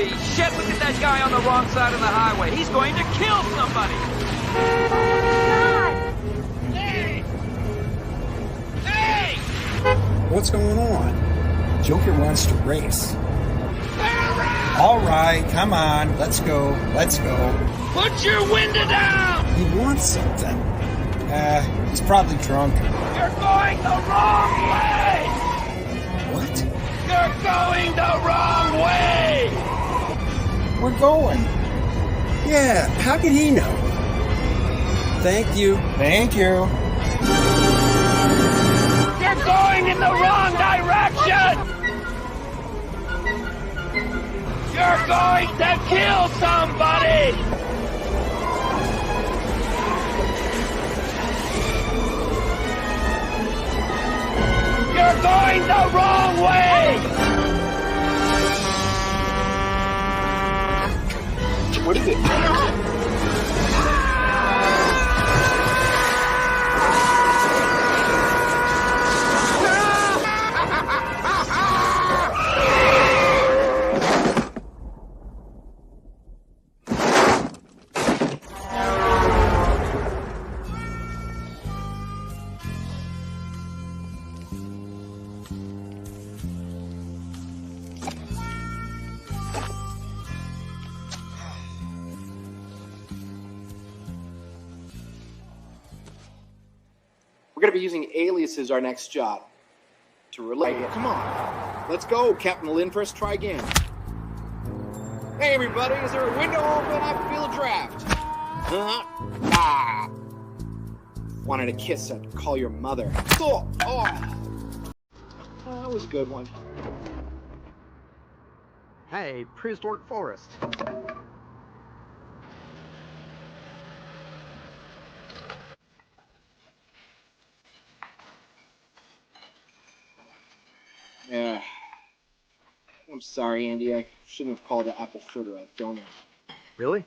Holy shit, look at that guy on the wrong side of the highway. He's going to kill somebody. God! Hey! Hey! What's going on? Joker wants to race. All right, come on, let's go. Put your window down! He wants something. He's probably drunk. You're going the wrong way! What? You're going the wrong way! We're going. Yeah, how did he know? Thank you. You're going in the wrong direction! You're going to kill somebody! You're going the wrong way! What is it? We're going to be using aliases our next job to relate. Come on. Let's go, Captain Lindfors. Try again. Hey, everybody. Is there a window open? I feel a draft. Wanted a kiss. I'd call your mother. Cool. That was a good one. Hey, prehistoric forest. Yeah. I'm sorry, Andy. I shouldn't have called the apple fritter a donut. Really?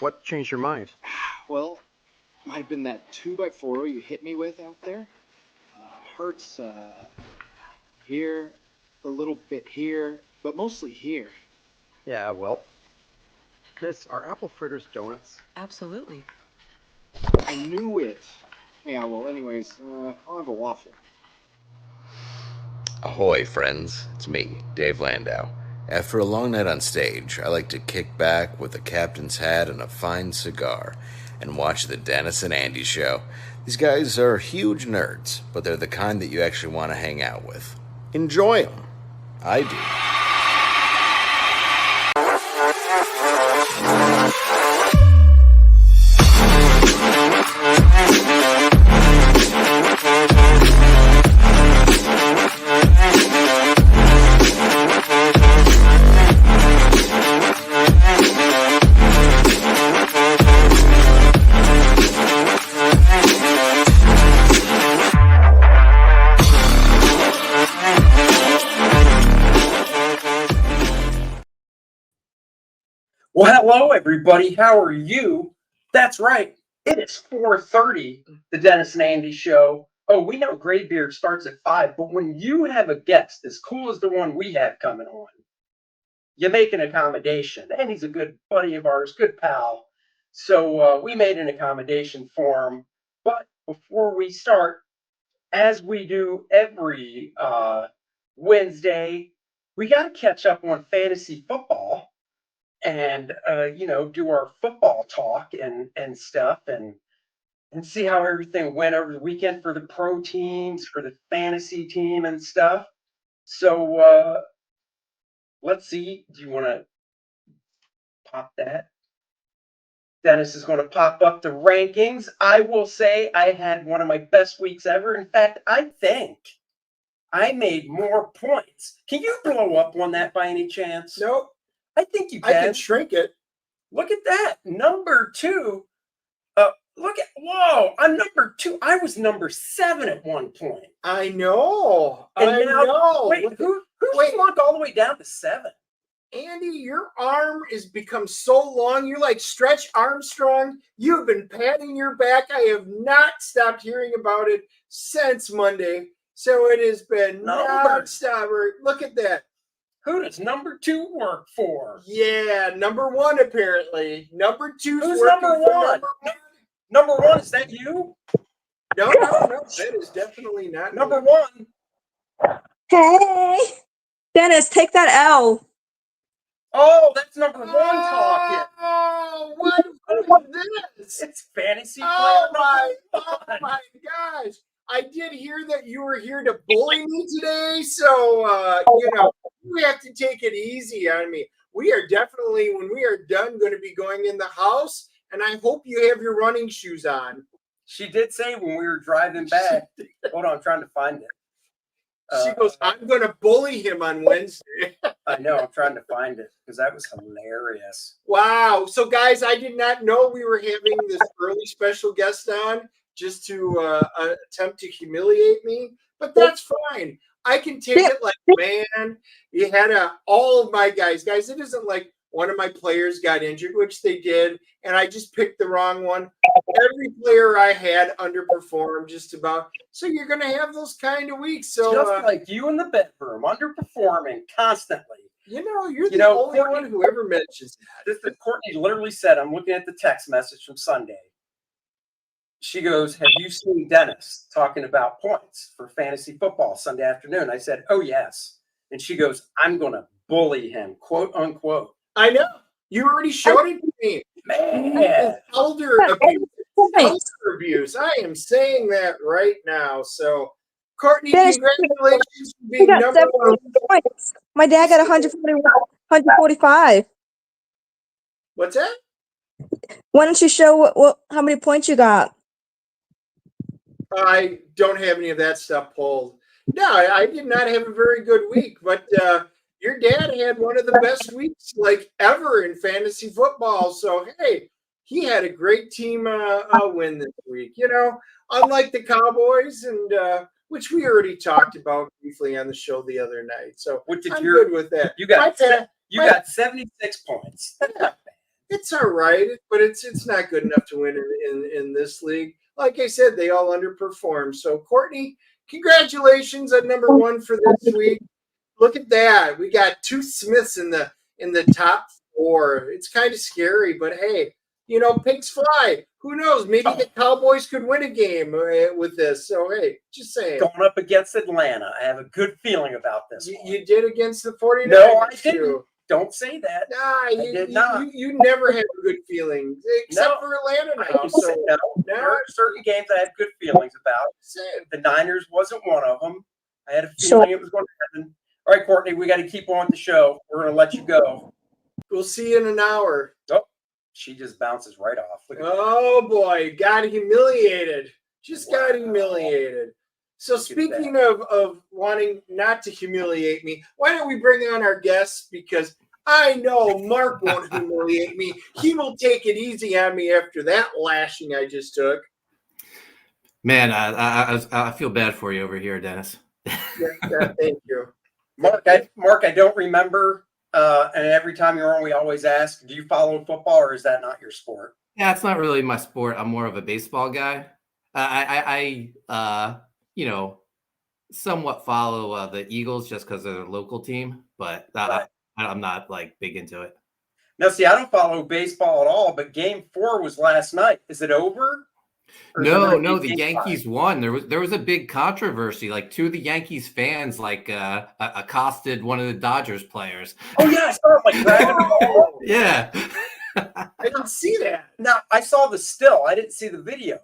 What changed your mind? Well, might have been that 2x4 you hit me with out there. Hurts here, a little bit here, but mostly here. Yeah, well, Miss, are apple fritters donuts? Absolutely. I knew it. Yeah, well, anyways, I'll have a waffle. Ahoy, friends. It's me, Dave Landau. After a long night on stage, I like to kick back with a captain's hat and a fine cigar and watch the Dennis and Andy show. These guys are huge nerds, but they're the kind that you actually want to hang out with. Enjoy them. I do. Well, hello, everybody. How are you? That's right. It is 4:30, the Dennis and Andy show. Oh, we know Graybeard starts at 5, but when you have a guest as cool as the one we have coming on, you make an accommodation. And he's a good buddy of ours, good pal. So we made an accommodation for him. But before we start, as we do every Wednesday, we got to catch up on fantasy football. And do our football talk and stuff and see how everything went over the weekend for the pro teams, for the fantasy team and stuff. So let's see. Do you want to pop that? Dennis is going to pop up the rankings. I will say I had one of my best weeks ever. In fact, I think I made more points. Can you blow up on that by any chance? Nope. I think you can. I can shrink it. Look at that. Number 2. Whoa, I'm number 2. I was number 7 at one point. I know. And now, wait, who slumped all the way down to 7? Andy, your arm has become so long. You're like Stretch Armstrong. You've been patting your back. I have not stopped hearing about it since Monday. So it has been nonstop. Look at that. Who does number 2 work for? Yeah, number 1 apparently. Number 2's Who's working number for 1? number 1. Number 1, is that you? No, that is definitely not Number me. 1. Hey, Dennis, take that L. Oh, that's number 1 talking. Oh, what is this? It's fantasy player Oh number 1. my gosh. I did hear that you were here to bully me today, so you have to take it easy on me. We are definitely, when we are done, going to be going in the house, and I hope you have your running shoes on. She did say when we were driving back. Hold on, I'm trying to find it. She goes, I'm going to bully him on Wednesday. I know, I'm trying to find it because that was hilarious. Wow. So, guys, I did not know we were having this early special guest on just to attempt to humiliate me, but that's fine. I can take it like, man, you had all of my guys. Guys, it isn't like one of my players got injured, which they did, and I just picked the wrong one. Every player I had underperformed just about. So you're going to have those kind of weeks. So just like you in the bedroom, underperforming constantly. You're the only Courtney, one who ever mentions that. Courtney literally said, I'm looking at the text message from Sunday. She goes, have you seen Dennis talking about points for fantasy football Sunday afternoon? I said, oh, yes. And she goes, I'm going to bully him, quote unquote. I know. You already showed it to me. Man. Elder abuse. I am saying that right now. So, Courtney, congratulations for being number 1. Points. My dad got 145. What's that? Why don't you show how many points you got? I don't have any of that stuff pulled. No, I did not have a very good week, but your dad had one of the best weeks like ever in fantasy football. So, hey, he had a great team win this week. Unlike the Cowboys, and which we already talked about briefly on the show the other night. So I'm good with that. You got 76 points. Yeah, it's all right, but it's not good enough to win in this league. Like I said, they all underperformed. So, Courtney, congratulations on number 1 for this week. Look at that. We got 2 Smiths in the top 4. It's kind of scary, but hey, pigs fly. Who knows? Maybe the Cowboys could win a game with this. So, hey, just saying. Going up against Atlanta. I have a good feeling about this. You did against the 49ers. No, I didn't. Don't say that. Nah, I did not. You never have good feelings, except for Atlanta now. So, there are certain games I have good feelings about. The Niners wasn't one of them. I had a feeling it was going to happen. All right, Courtney, we got to keep on the show. We're going to let you go. We'll see you in an hour. Oh, she just bounces right off. Oh, boy. Got humiliated. Just got humiliated. So speaking of wanting not to humiliate me, why don't we bring on our guests? Because I know Mark won't humiliate me. He will take it easy on me after that lashing I just took. Man, I feel bad for you over here, Dennis. Yeah, thank you. Mark, I don't remember. And every time you're on, we always ask, do you follow football or is that not your sport? Yeah, it's not really my sport. I'm more of a baseball guy. I somewhat follow the Eagles just because they're a local team, but I'm not like big into it. Now, see, I don't follow baseball at all, but Game 4 was last night. Is it over? No, the Yankees won. There was a big controversy. Like 2 of the Yankees fans accosted one of the Dodgers players. Oh yeah, I saw it like grabbing the ball. Yeah. I didn't see that. Now, I saw the still. I didn't see the video.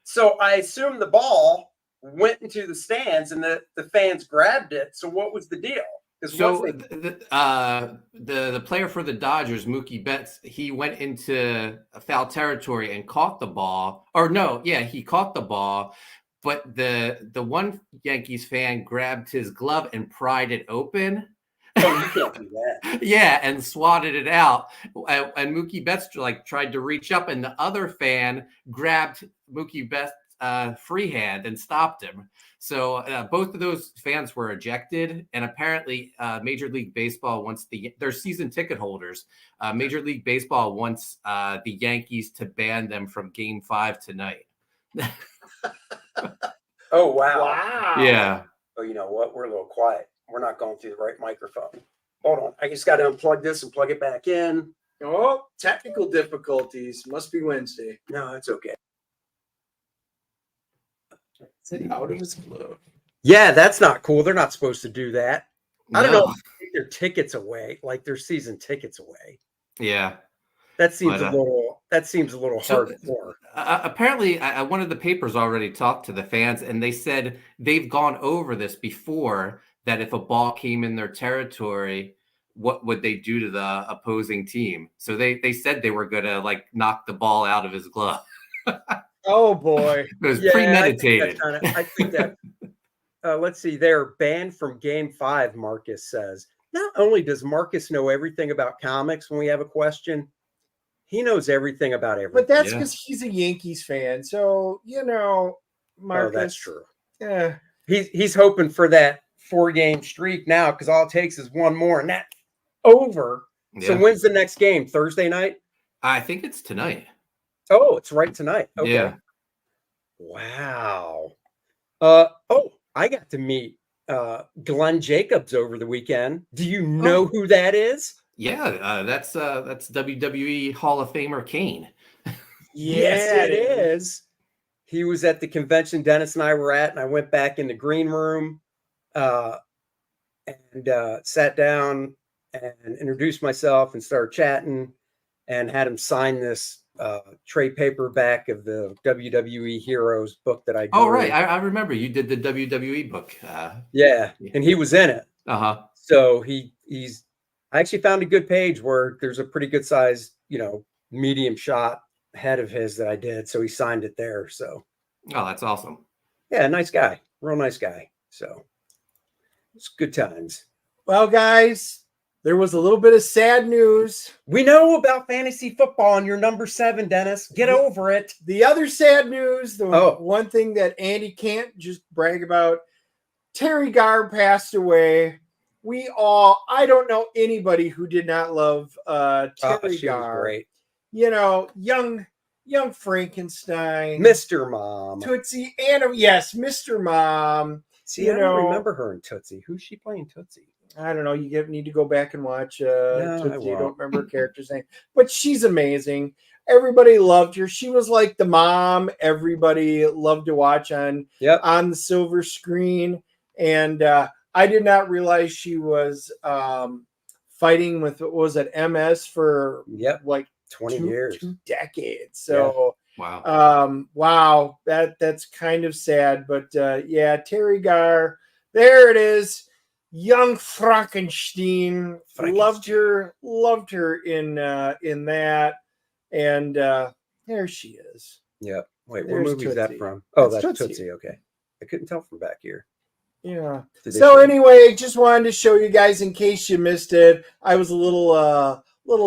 So I assumed the ball went into the stands and the fans grabbed it. So what was the deal? So the player for the Dodgers, Mookie Betts, he went into foul territory and caught the ball. Or no, yeah, he caught the ball, but the one Yankees fan grabbed his glove and pried it open. Oh, you can't do that. Yeah, and swatted it out. And Mookie Betts tried to reach up, and the other fan grabbed Mookie Betts' free hand and stopped him. So both of those fans were ejected, and apparently Major League Baseball wants their season ticket holders. Major League Baseball wants the Yankees to ban them from Game 5 tonight. Oh, wow. Wow. Yeah. Oh, you know what? We're a little quiet. We're not going through the right microphone. Hold on. I just got to unplug this and plug it back in. Oh, technical difficulties. Must be Wednesday. No, it's okay. Out of his glove. Yeah, that's not cool. They're not supposed to do that. I don't know No. if they take their tickets away, like their season tickets away. Yeah. That seems But, a little. That seems a little So, hardcore. apparently, one of the papers already talked to the fans, and they said they've gone over this before. That if a ball came in their territory, what would they do to the opposing team? So they said they were gonna like knock the ball out of his glove. Oh boy. It was Yeah, premeditated. I think that. Let's see. They're banned from Game 5. Marcus says. Not only does Marcus know everything about comics when we have a question, he knows everything about everything. But that's Yeah. because he's a Yankees fan. So, Marcus. Oh, that's true. Yeah. He's hoping for that 4-game streak now because all it takes is one more and that's over. So Yeah. when's the next game? Thursday night? I think it's tonight. Oh, it's right tonight. Okay. Yeah. Wow. I got to meet Glenn Jacobs over the weekend. Do you know who that is? Yeah, that's WWE Hall of Famer Kane. Yes, it is. He was at the convention Dennis and I were at, and I went back in the green room and sat down and introduced myself and started chatting and had him sign this trade paperback of the WWE Heroes book that I did. Oh, right. I remember you did the WWE book. Yeah, and he was in it. Uh-huh. So he's I actually found a good page where there's a pretty good size, medium shot head of his that I did. So he signed it there. So Oh, that's awesome. yeah, nice guy, real nice guy. So it's good times. Well, guys, there was a little bit of sad news. We know about fantasy football and you're number 7, Dennis. Get over it. The other sad news, one thing that Andy can't just brag about, Terry Garr passed away. I don't know anybody who did not love Terry Garr. Great. Young Frankenstein. Mr. Mom. Tootsie. Yes, Mr. Mom. See, I don't remember her in Tootsie. Who's she playing Tootsie? I don't know. You need to go back and watch No, Tootsie. I don't remember her character's name. But she's amazing. Everybody loved her. She was like the mom everybody loved to watch on the silver screen. And I did not realize she was fighting with, what was it, MS for like 20 years. 2 decades. So wow. That's kind of sad. But Terry Garr, there it is. Young Frankenstein. Loved her in that. And there she is. Yeah. Wait, There's what movie is that Tootsie. from? Oh, That's that's Tootsie. Tootsie. Okay. I couldn't tell from back here. Yeah. Did they So show- anyway, just wanted to show you guys in case you missed it. I was a little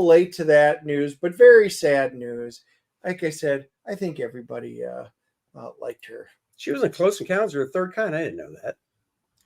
late to that news, but very sad news. Like I said, I think everybody liked her. She was in Close Encounters of the Third Kind. I didn't know that.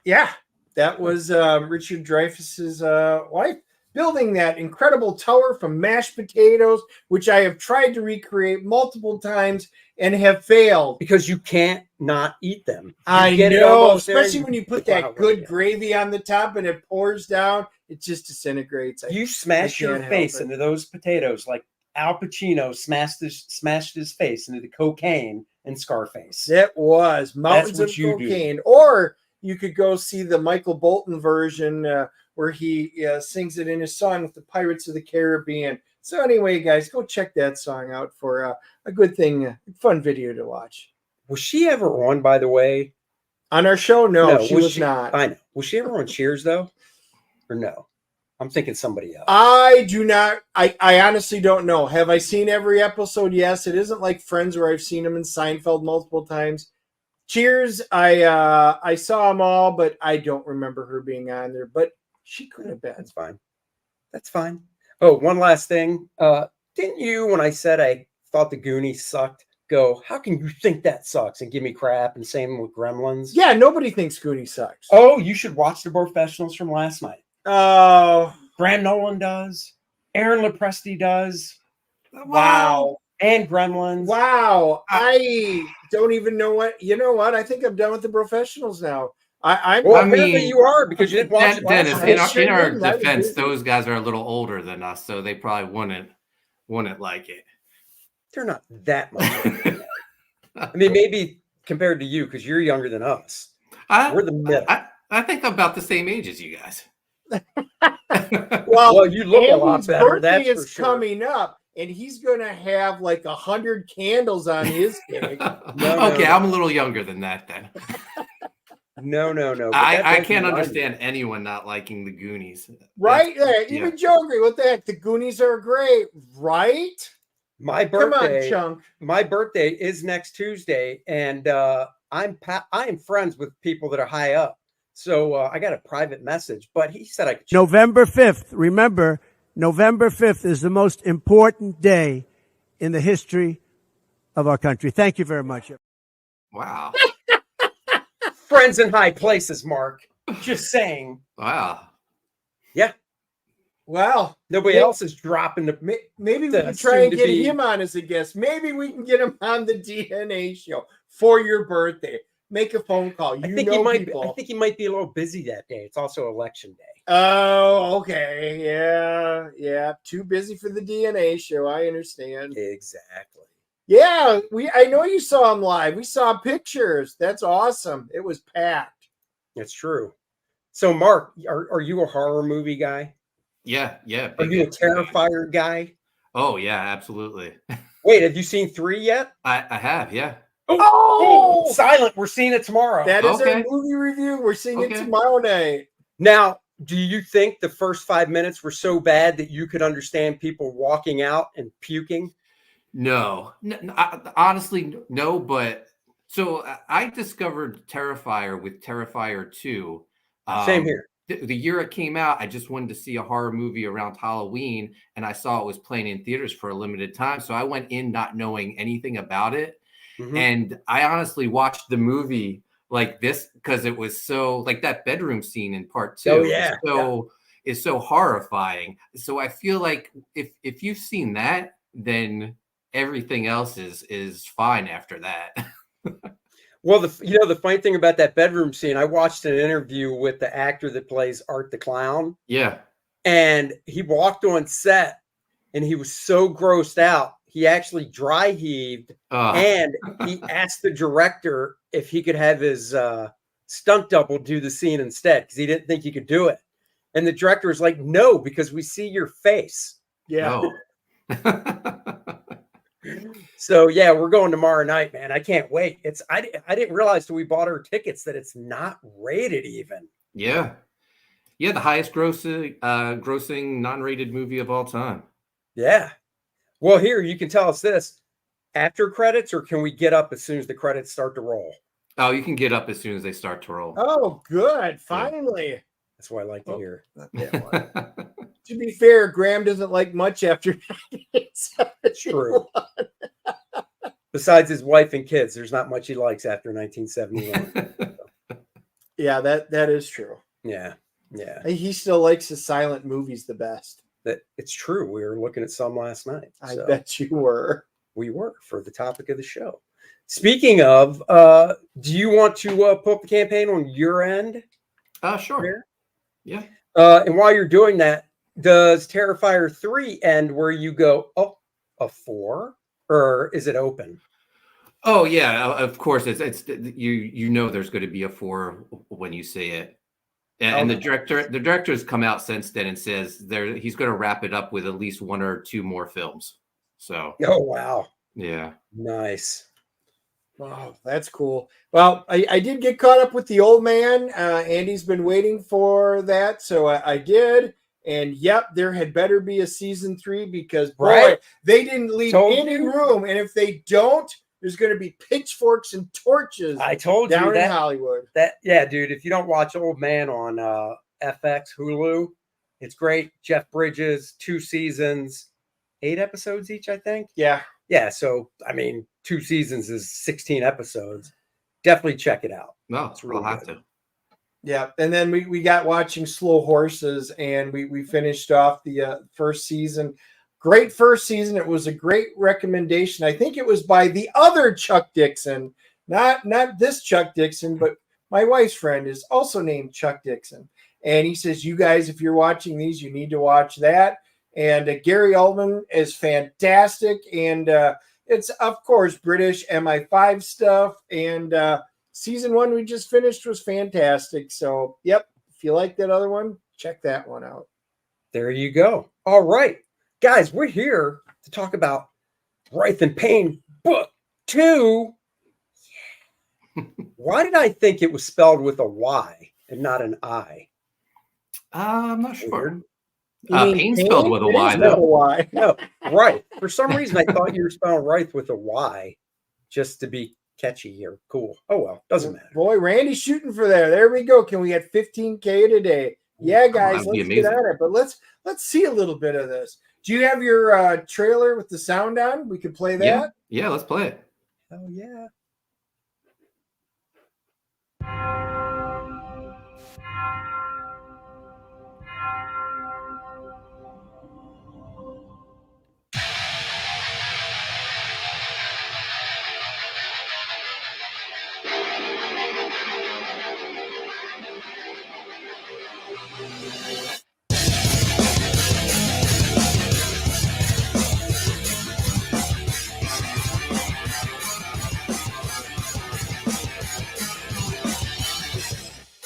Yeah, that was Richard Dreyfuss's wife, building that incredible tower from mashed potatoes, which I have tried to recreate multiple times and have failed. Because you can't not eat them. I get it know, almost there, especially when you put that good gravy on the top and it pours down, it just disintegrates. You smash your can't face help it. into those potatoes like Al Pacino smashed his face into the cocaine in Scarface. It was mountains what of you do. cocaine. Or you could go see the Michael Bolton version where he sings it in his song with the Pirates of the Caribbean. So anyway, guys, go check that song out for a good thing, fun video to watch. Was she ever on, by the way? On our show? No, she was not. I know. Was she ever on Cheers, though? Or no? I'm thinking somebody else. I do not. I honestly don't know. Have I seen every episode? Yes. It isn't like Friends where I've seen him in Seinfeld multiple times. Cheers, I saw them all, but I don't remember her being on there. But she could have been. That's fine. That's fine. Oh, one last thing. Didn't you, when I said I thought the Goonies sucked, go, how can you think that sucks and give me crap? And same with Gremlins. Yeah, nobody thinks Goonies sucks. Oh, you should watch The Professionals from last night. Oh, Graham Nolan does. Aaron Lepresti does. wow. And Gremlins. Wow. I don't even know what. You know what? I think I'm done with The Professionals now. I'm Well, I apparently mean, you are because you didn't watch it last Dennis, night. in our Shouldn't, I was defense, busy. those guys are a little older than us, so they probably wouldn't like it. They're not that much. I mean, maybe compared to you because you're younger than us. We're the middle. I think I'm about the same age as you guys. Well, you look a lot Andy's better. birthday That's is for sure. coming up, and he's gonna have like 100 candles on his cake. No, Okay, no. I'm a little younger than that then. No. But I that does can't remind me. understand anyone not liking the Goonies. Right? That's- Yeah, even Joe agree. What the heck? The Goonies are great, right? My Come on, birthday. Chunk. My birthday is next Tuesday, and I am friends with people that are high up. So I got a private message, but he said I could. November 5th. Remember, November 5th is the most important day in the history of our country. Thank you very much. Wow. Friends in high places, Mark. Just saying. Wow. Yeah. Well, Nobody else is dropping the. maybe we the can try and get soon-to-be- him on as a guest. Maybe we can get him on the DNA show for your birthday. Make a phone call. I You think know he might. people. I think he might be a little busy that day. It's also election day. Oh, okay. Yeah. Too busy for the DNA show. I understand. Exactly. Yeah, I know you saw him live. We saw pictures. That's awesome. It was packed. That's true. So, Mark, are you a horror movie guy? Yeah. Are you a Terrifier guy? Oh yeah, absolutely. Wait, have you seen 3 yet? I have, yeah. Oh, Silent. We're seeing it tomorrow. That is Okay. our movie review. We're seeing it Okay. tomorrow night. Now, do you think the first 5 minutes were so bad that you could understand people walking out and puking? No, honestly, no. But so I discovered Terrifier with Terrifier 2. Same here. The year it came out, I just wanted to see a horror movie around Halloween, and I saw it was playing in theaters for a limited time. So I went in not knowing anything about it. Mhm. And I honestly watched the movie like this because it was so like that bedroom scene in part 2. Oh, yeah. Is so horrifying. So I feel like if you've seen that, then everything else is fine after that. Well, the funny thing about that bedroom scene, I watched an interview with the actor that plays Art the Clown, Yeah. and he walked on set, and he was so grossed out, he actually dry heaved, and he asked the director if he could have his stunt double do the scene instead because he didn't think he could do it. And the director was like, "No, because we see your face." Yeah. No. So yeah, we're going tomorrow night, man. I can't wait. I didn't realize till we bought our tickets that it's not rated even. Yeah. The highest grossing non-rated movie of all time. Yeah. Well, here you can tell us this after credits, or can we get up as soon as the credits start to roll? Oh, you can get up as soon as they start to roll. Oh, good. Finally. That's what I like to hear. Yeah, well, to be fair, Graham doesn't like much after 1971. True. Besides his wife and kids, there's not much he likes after 1971. Yeah, that is true. Yeah. He still likes his silent movies the best. It's true. We were looking at some last night. I bet you were. We were for the topic of the show. Speaking of, do you want to pull up the campaign on your end? Sure. Here? Yeah. And while you're doing that, does Terrifier 3 end where you go, oh, a 4? Or is it open? Oh yeah, of course. It's you know there's going to be a 4 when you see it. And the director's come out since then and says he's going to wrap it up with at least 1 or 2 more films. So. Oh wow. Yeah. Nice. Wow, that's cool. Well, I did get caught up with The Old Man. Andy's been waiting for that, so I did. And yep, there had better be a season 3 because boy, they didn't leave any room. And if they don't, there's going to be pitchforks and torches. I told you down that, in Hollywood. Yeah, dude. If you don't watch Old Man on FX Hulu, it's great. Jeff Bridges, 2 seasons, 8 episodes each, I think. Yeah. So I mean, 2 seasons is 16 episodes. Definitely check it out. No, it's really I'll have good. to. Yeah, and then we got watching Slow Horses, and we finished off the first season. Great first season. It was a great recommendation. I think it was by the other Chuck Dixon, not this Chuck Dixon, but my wife's friend, is also named Chuck Dixon. And he says, you guys, if you're watching these, you need to watch that. And Gary Oldman is fantastic. And it's, of course, British MI5 stuff. And season 1 we just finished was fantastic. So, yep, if you like that other one, check that one out. There you go. All right. Guys, we're here to talk about Writhe Payne Book 2. Why did I think it was spelled with a Y and not an I? I'm not sure. Pain Pain spelled with a Y, though. though. No, right. For some reason, I thought you were spelling Writhe with a Y just to be catchy or cool. Oh, well, doesn't matter. Boy, Randy's shooting for there. There we go. Can we get 15K today? Yeah, guys, let's get at it. But let's see a little bit of this. Do you have your trailer with the sound on? We could play that. Yeah, let's play it. Oh, yeah.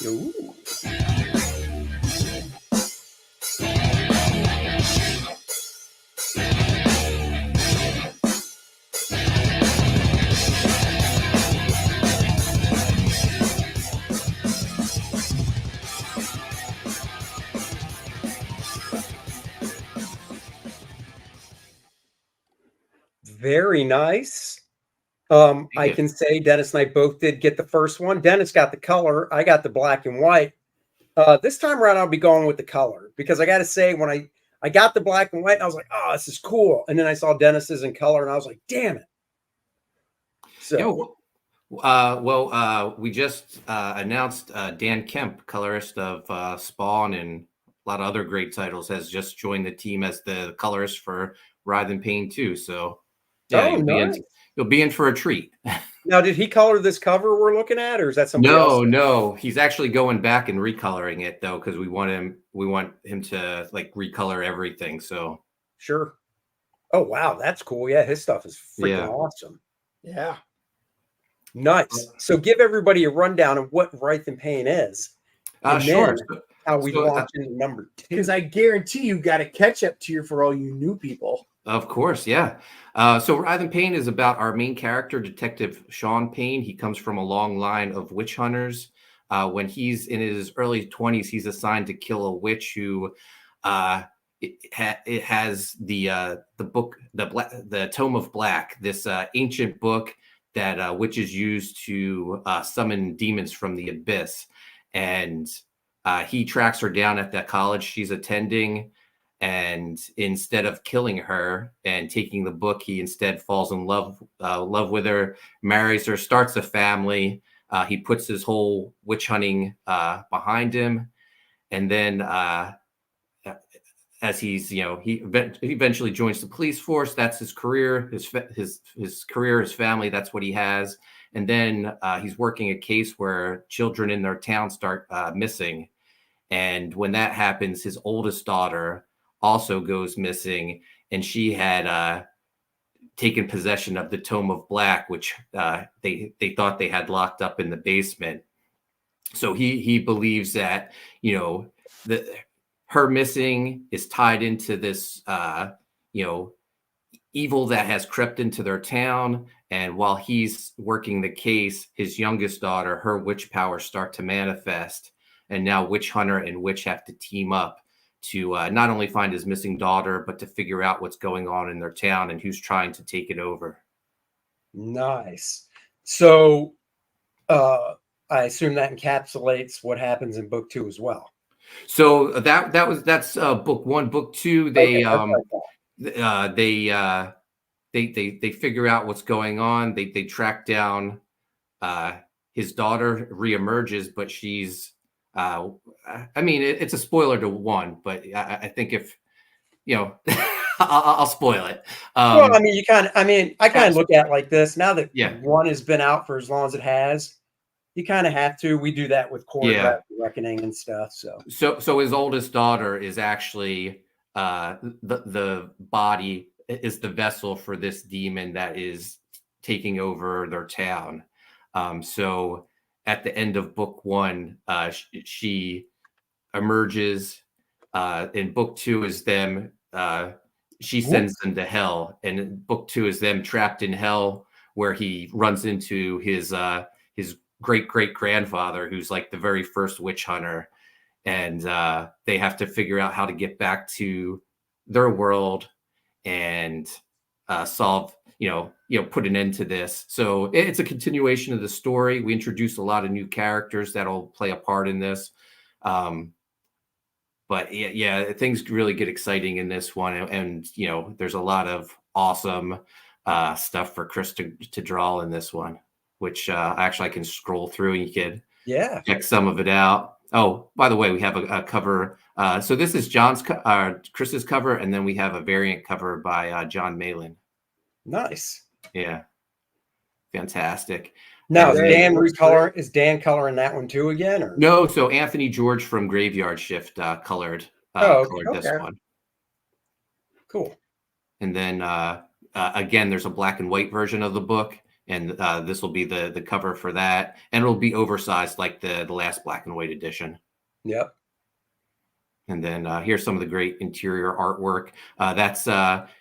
Ooh. Very nice. I can say Dennis and I both did get the first one. Dennis got the color. I got the black and white. This time around, I'll be going with the color because I got to say, when I got the black and white, I was like, oh, this is cool. And then I saw Dennis's in color and I was like, damn it. So, we just announced Dan Kemp, colorist of Spawn and a lot of other great titles, has just joined the team as the colorist for Writhe Payne 2. So, yeah, you'll be in for a treat. Now, did he color this cover we're looking at, or is that something else? No, he's actually going back and recoloring it though, because we want him to like recolor everything. So sure. Oh wow, that's cool. Yeah, his stuff is freaking awesome. Yeah. Nice. So give everybody a rundown of what Writhe Payne is. Sure. How we launch into number 2. Because I guarantee you got a catch up tier for all you new people. Of course, yeah. So Writhe Payne is about our main character, Detective Sean Payne. He comes from a long line of witch hunters. When he's in his early 20s, he's assigned to kill a witch who it has the book, the Tome of Black, this ancient book that witches use to summon demons from the abyss. And he tracks her down at that college she's attending. And instead of killing her and taking the book, he instead falls in love with her, marries her, starts a family. He puts his whole witch hunting behind him, and then as he's he eventually joins the police force. That's his career, his career, his family. That's what he has. And then he's working a case where children in their town start missing, and when that happens, his oldest daughter also goes missing, and she had taken possession of the Tome of Black, which they thought they had locked up in the basement. So he believes that her missing is tied into this evil that has crept into their town. And while he's working the case, his youngest daughter, her witch powers start to manifest, and now witch hunter and witch have to team up to not only find his missing daughter, but to figure out what's going on in their town and who's trying to take it over. Nice. So I assume that encapsulates what happens in book 2 as well. So that's book 1. Book 2, they figure out what's going on. They track down his daughter reemerges, but she's it's a spoiler to 1, but I think if I'll spoil it. Well, I kind of look at it like this now that 1 has been out for as long as it has. You kind of have to. We do that with Kor-Drath Reckoning and stuff. So his oldest daughter is actually the body is the vessel for this demon that is taking over their town. So at the end of book 1, she emerges. In book 2 is them. She sends them to hell, and in book 2 is them trapped in hell, where he runs into his great grandfather, who's like the very first witch hunter, and they have to figure out how to get back to their world and solve, put an end to this. So it's a continuation of the story. We introduce a lot of new characters that'll play a part in this. But yeah, things really get exciting in this one, and there's a lot of awesome stuff for Chris to draw in this one, which actually I can scroll through and you can check some of it out. Oh, by the way, we have a cover. So this is Chris's cover, and then we have a variant cover by John Malin. Nice. Yeah, fantastic. Now, is Dan coloring that one too again? Or no? So Anthony George from Graveyard Shift colored this one. Cool. And then again, there's a black and white version of the book, and this will be the cover for that, and it'll be oversized like the last black and white edition. Yep. And then here's some of the great interior artwork. That's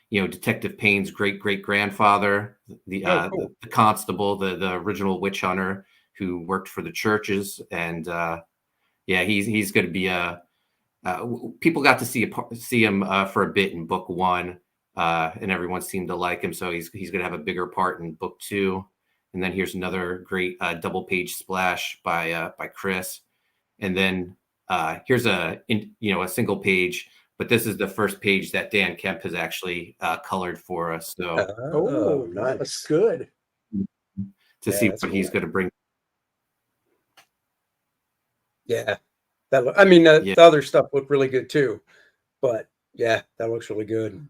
Detective Payne's great grandfather, the constable, the original witch hunter who worked for the churches, and he's going to be people got to see him for a bit in book 1, and everyone seemed to like him, so he's going to have a bigger part in book 2. And then here's another great double page splash by Chris, and then here's a single page, but this is the first page that Dan Kemp has actually colored for us. So nice. That's good. To see what he's going to bring. Yeah, the other stuff looked really good too, but yeah, that looks really good.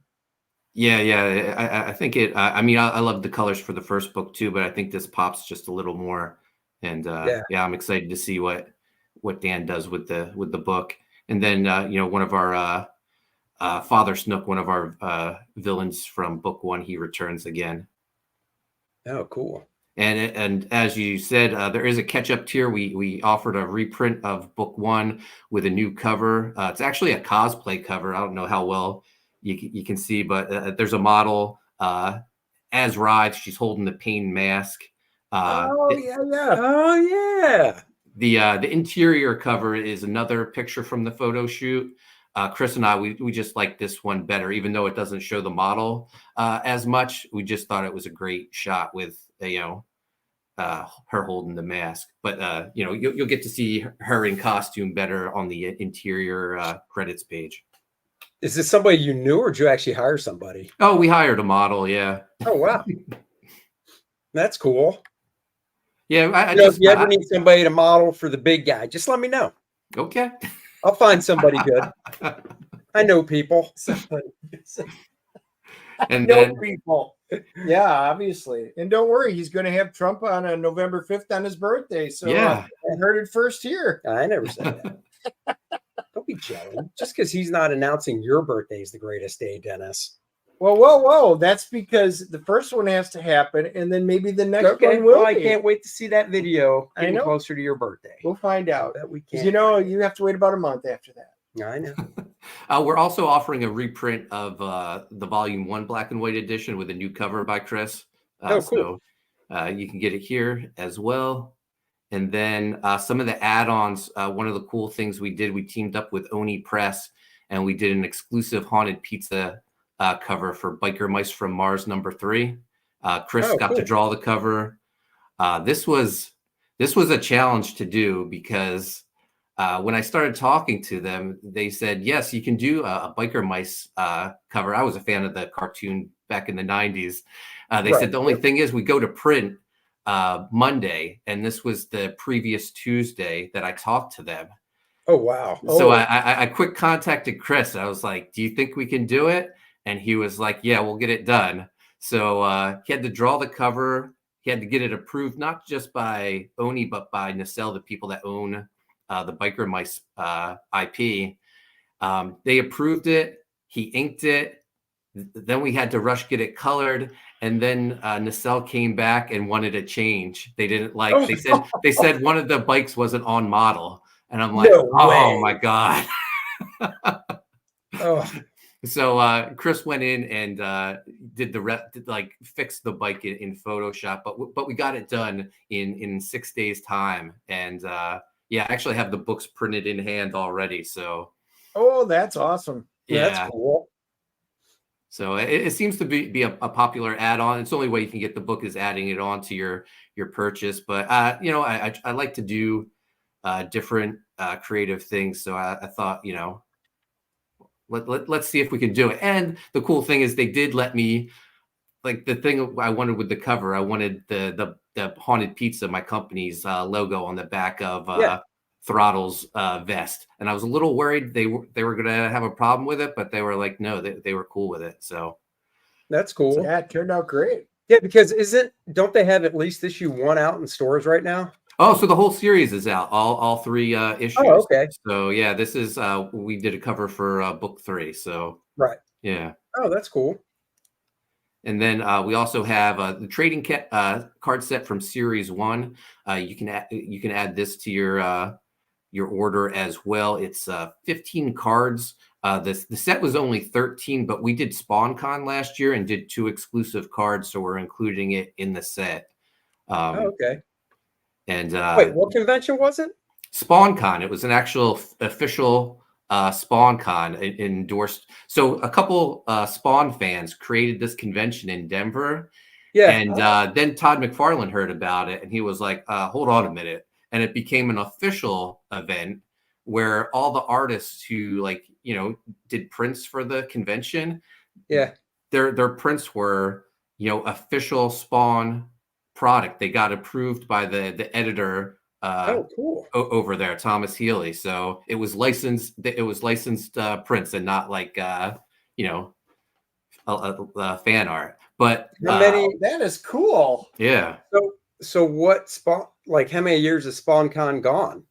Yeah. I think it. I love the colors for the first book too, but I think this pops just a little more. And I'm excited to see what Dan does with the book. And then one of our Father Snook, one of our villains from book 1, he returns again. Oh, cool. And as you said, there is a catch-up tier. We offered a reprint of book 1 with a new cover. It's actually a cosplay cover. I don't know how well you can see, but there's a model as Writhe. She's holding the Payne mask. The interior cover is another picture from the photo shoot. Chris and I, we just like this one better, even though it doesn't show the model as much. We just thought it was a great shot with her holding the mask. But you'll get to see her in costume better on the interior credits page. Is this somebody you knew, or did you actually hire somebody? Oh, we hired a model. Yeah. Oh wow, that's cool. Yeah, if you ever need somebody to model for the big guy, just let me know. Okay. I'll find somebody good. I know people. And people. Yeah, obviously. And don't worry, he's going to have Trump on November 5th on his birthday. So I heard it first here. I never said that. Don't be jealous. Just because he's not announcing your birthday is the greatest day, Dennis. Whoa. That's because the first one has to happen, and then maybe the next one will. I can't wait to see that video getting closer to your birthday. We'll find out. That we can. You have to wait about a month after that. I know. We're also offering a reprint of the Volume 1 black and white edition with a new cover by Chris. Cool. So you can get it here as well. And then some of the add-ons, one of the cool things we did, we teamed up with Oni Press, and we did an exclusive Haunted Pizza cover for Biker Mice from Mars #3. Chris got to draw the cover. This was a challenge to do because when I started talking to them, they said, yes, you can do a Biker Mice cover. I was a fan of the cartoon back in the 90s. They said the only thing is we go to print Monday, and this was the previous Tuesday that I talked to them. Oh, wow. So I quick contacted Chris. I was like, do you think we can do it? And he was like, yeah, we'll get it done. So he had to draw the cover. he had to get it approved, not just by Oni, but by Nacelle, the people that own the Biker Mice IP. They approved it. He inked it. Then we had to rush get it colored, and then Nacelle came back and wanted a change. They didn't like. They said one of the bikes wasn't on model, and I'm like, No oh way. my god. Oh, So Chris went in and did fix the bike in Photoshop, but we got it done in 6 days time, and yeah, I actually have the books printed in hand already. So Oh, that's awesome. yeah, that's cool. so it seems to be a popular add-on. It's the only way you can get the book is adding it on to your purchase. But you know, I like to do different creative things, so I thought, you know, let's see if we can do it. And the cool thing is they did let me, like, the thing I wanted with the cover, I wanted the Haunted Pizza, my company's logo on the back of Throttle's vest, and I was a little worried they were gonna have a problem with it, but they were like, no, they were cool with it. So That's cool. Yeah, it turned out great. Yeah, because don't they have at least issue 1 out in stores right now? oh, so the whole series is out, all 3 issues. Oh, okay. So yeah, this is we did a cover for book 3. So Right. yeah. Oh, that's cool. And then we also have the trading card set from Series 1. You can add this to your order as well. It's 15 cards. The set was only 13, but we did SpawnCon last year and did 2 exclusive cards, so we're including it in the set. Oh, okay. And Wait, what convention was it? SpawnCon. It was an actual official SpawnCon endorsed. So a couple Spawn fans created this convention in Denver. Yeah. And then Todd McFarlane heard about it, and he was like, hold on a minute. And it became an official event where all the artists who, like, you know, did prints for the convention, Yeah. their prints were, you know, official Spawn product. They got approved by the editor Oh, cool. over there, Thomas Healy. So it was licensed. It was licensed prints and not like you know, fan art. But How many? That is cool. yeah. So what Spawn? Like, how many years has SpawnCon gone?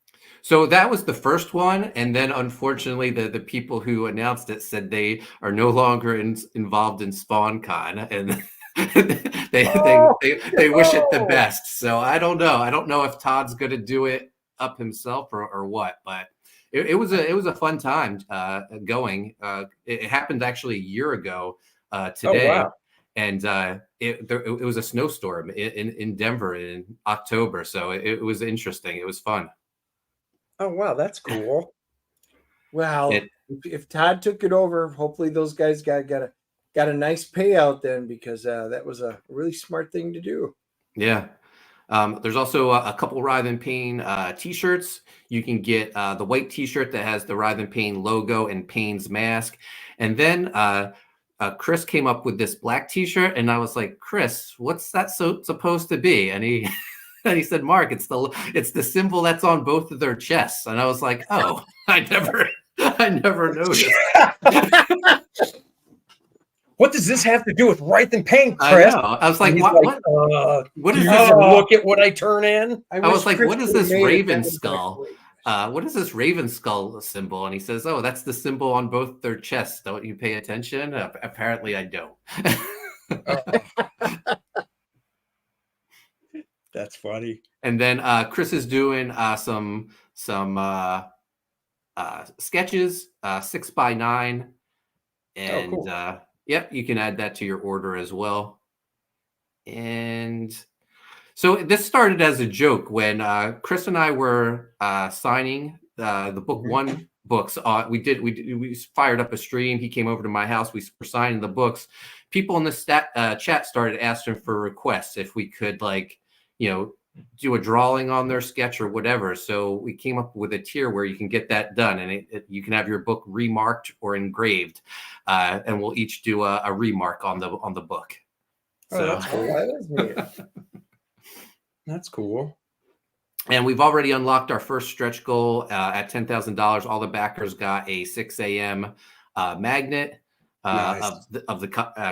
So that was the first one, and then unfortunately, the people who announced it said they are no longer involved in SpawnCon, and they wish it the best. So I don't know. I don't know if Todd's going to do it up himself or what, but it was a fun time going. It happened actually a year ago today. Oh, wow. And it was a snowstorm in Denver in October, so it was interesting. It was fun. Oh, wow, that's cool. Well, if Todd took it over, hopefully those guys got a nice payout then, because that was a really smart thing to do. Yeah. There's also a couple Writhe Payne t-shirts. You can get the white t-shirt that has the Writhe Payne logo and Payne's mask, and then Chris came up with this black t-shirt, and I was like, Chris, what's that supposed to be? And he and he said, Mark, it's the symbol that's on both of their chests. And I was like, oh, I never noticed. What does this have to do with Writhe Payne, I Chris? know. I was like, what is You this? look at what I turn in. I was like, Chris what is would've this made it raven better skull? quickly. What is this raven skull symbol? And he says, oh, that's the symbol on both their chests. Don't you pay attention? Apparently I don't. That's funny. And then Chris is doing some sketches, 6x9. And cool. yep, you can add that to your order as well. And so this started as a joke when Chris and I were signing the book 1 books. We fired up a stream. He came over to my house. We were signing the books. People in the chat started asking for requests if we could, like, you know, do a drawing on their sketch or whatever. So we came up with a tier where you can get that done, and you can have your book remarked or engraved, and we'll each do a remark on the book. Oh, So that's cool. That is neat. That's cool. and we've already unlocked our first stretch goal at $10,000. All the backers got a 6 a.m. Magnet. Nice. of the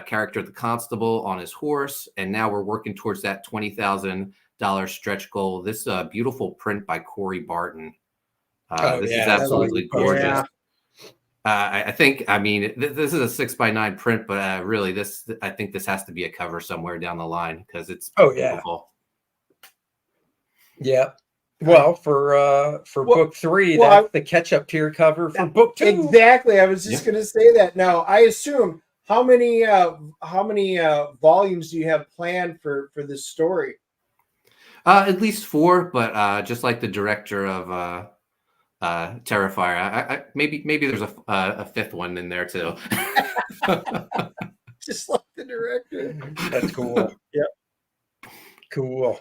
character, the constable on his horse, and now we're working towards that $20,000 stretch goal. This beautiful print by Corey Barton. This is absolutely gorgeous. Yeah. I think, I mean, this is a 6x9 print, but really, I think this has to be a cover somewhere down the line because it's beautiful. Yeah. Well, for book 3, that's the catch-up tier cover for book 2. Exactly. I was just going to say that. Now, I assume how many volumes do you have planned for this story? At least 4, but just like the director of Terrifier, maybe there's a 5th one in there too. Just like the director. That's cool. Yep. Cool.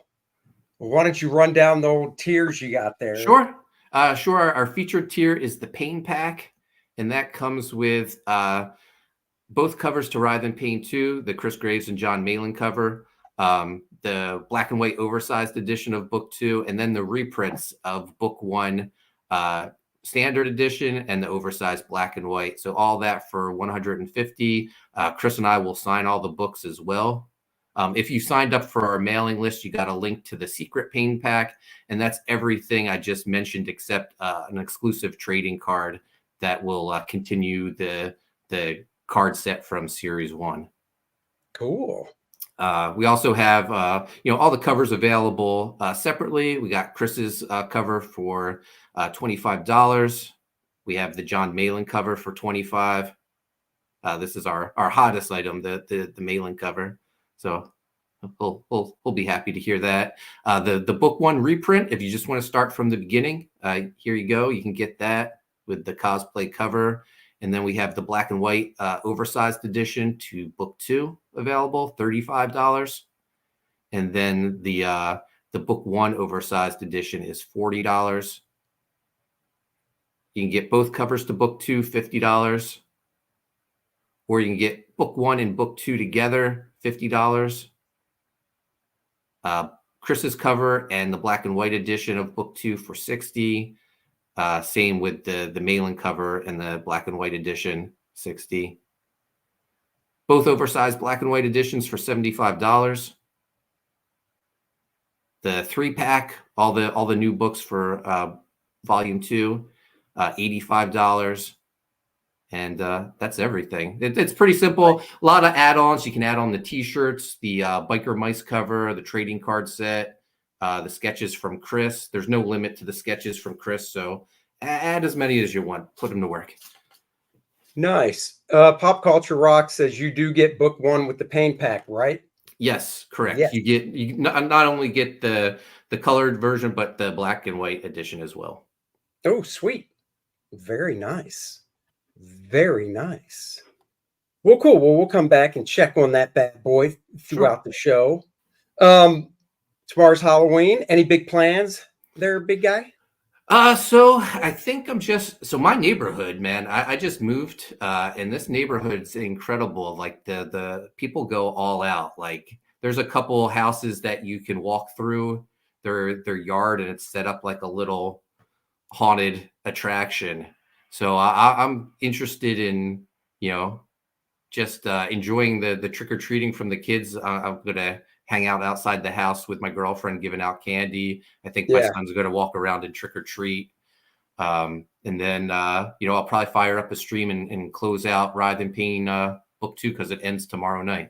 Well, why don't you run down the old tiers you got there? Sure. Our featured tier is the Payne Pack, and that comes with both covers to Writhe Payne 2, the Chris Graves and John Malin cover, the black and white oversized edition of book 2, and then the reprints of book 1 standard edition and the oversized black and white. So all that for $150. Chris and I will sign all the books as well. If you signed up for our mailing list, you got a link to the secret Payne Pack, and that's everything I just mentioned except an exclusive trading card that will continue the card set from series 1. Cool. We also have all the covers available separately. We got Chris's cover for $25. We have the John Malin cover for $25. This is our hottest item, the Malin cover. So we'll be happy to hear that. The book 1 reprint, if you just want to start from the beginning, here you go. You can get that with the cosplay cover. And then we have the black and white oversized edition to book 2 available, $35. And then the book 1 oversized edition is $40. You can get both covers to book 2, $50. Or you can get book 1 and book 2 together, $50. Chris's cover and the black and white edition of book 2 for $60. Same with the Malin cover and the black and white edition, $60. Both oversized black and white editions for $75. The 3-pack, all the new books for volume 2, $85. And that's everything. It's pretty simple. A lot of add-ons. You can add on the T-shirts, the Biker Mice cover, the trading card set, the sketches from Chris. There's no limit to the sketches from Chris, so add as many as you want. Put them to work. Nice. Pop Culture Rock says you do get book 1 with the Payne Pack, right? Yes, correct. Yes. You not only get the colored version, but the black and white edition as well. Oh, sweet. Very nice. Very nice. Well, cool. Well, we'll come back and check on that bad boy throughout the show. Tomorrow's Halloween. Any big plans there, big guy? So I think my neighborhood, man, I just moved, and this neighborhood's incredible. Like the people go all out. Like there's a couple houses that you can walk through their yard, and it's set up like a little haunted attraction. So I'm interested in, just enjoying the trick-or-treating from the kids. I'm going to hang out outside the house with my girlfriend giving out candy. I think my son's going to walk around and trick-or-treat. And then, I'll probably fire up a stream and close out Writhe Payne book 2 because it ends tomorrow night.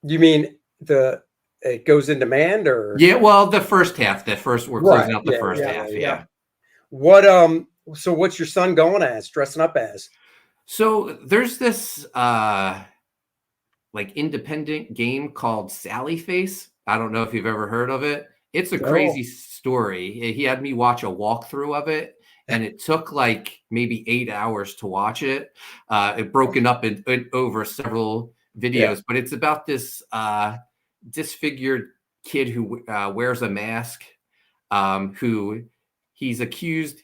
You mean it goes in demand or? Yeah, well, the first half. We're closing out the first half. Yeah. What so what's your son dressing up as? So there's this independent game called Sally Face. I don't know if you've ever heard of it. It's a crazy story. He had me watch a walkthrough of it, and it took like maybe 8 hours to watch it. It broken up over several videos, but it's about this disfigured kid who wears a mask, who he's accused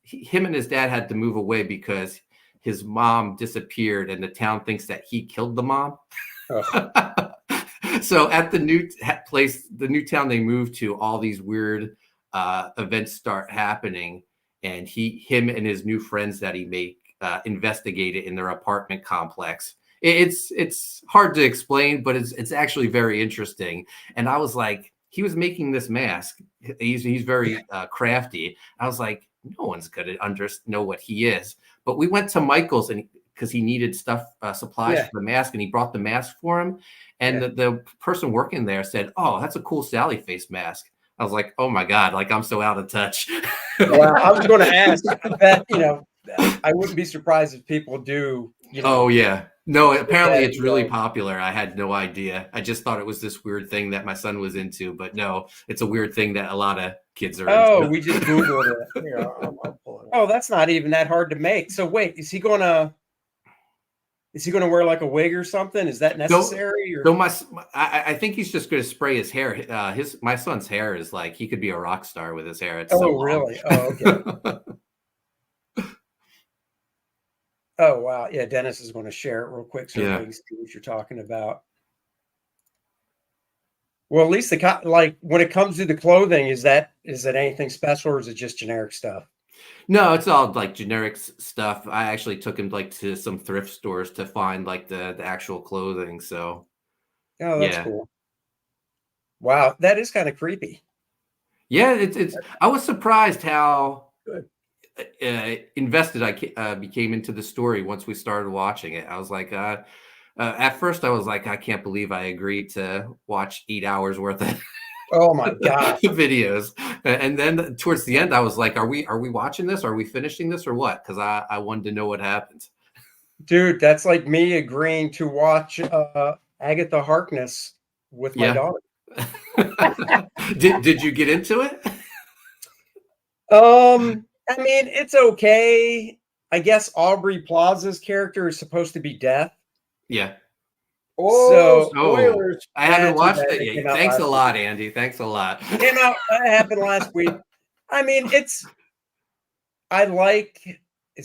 him and his dad had to move away because his mom disappeared and the town thinks that he killed the mom. So at the new place, the new town they moved to, all these weird events start happening, and him and his new friends that he investigate it in their apartment complex. It's hard to explain, but it's actually very interesting. And I was like, he was making this mask. He's very crafty. I was like, no one's gonna know what he is. But we went to Michael's and because he needed supplies for the mask, and he brought the mask for him. And the person working there said, "Oh, that's a cool Sally face mask." I was like, "Oh my god!" Like I'm so out of touch. Well, I was going to ask that. I wouldn't be surprised if people do. Oh yeah, no. Apparently, it's really popular. I had no idea. I just thought it was this weird thing that my son was into, but no, it's a weird thing that a lot of kids are. Oh, into. we just Googled it. Here, I'll pull it up. Oh, that's not even that hard to make. So wait, is he going to wear like a wig or something? Is that necessary? So I think he's just going to spray his hair. My son's hair is like he could be a rock star with his hair. It's so long. Really? Oh, okay. Oh, wow. Yeah, Dennis is going to share it real quick so everybody can see what you're talking about. Well, at least when it comes to the clothing, is it anything special or is it just generic stuff? No, it's all like generic stuff. I actually took him like to some thrift stores to find like the actual clothing. So, oh, that's cool. Wow, that is kind of creepy. Yeah, it's. I was surprised how invested I became into the story once we started watching it. I was like, at first I was like, I can't believe I agreed to watch 8 hours worth of. Oh my god, videos. And then towards the end, I was like, are we watching this? Are we finishing this or what? Because I wanted to know what happened. Dude, that's like me agreeing to watch Agatha Harkness with my daughter. Did you get into it? I mean, it's okay. I guess Aubrey Plaza's character is supposed to be Death. Yeah. Oh, spoilers. I haven't watched it yet. Thanks a lot, Andy. Thanks a lot. Came out, that happened last week. I mean, is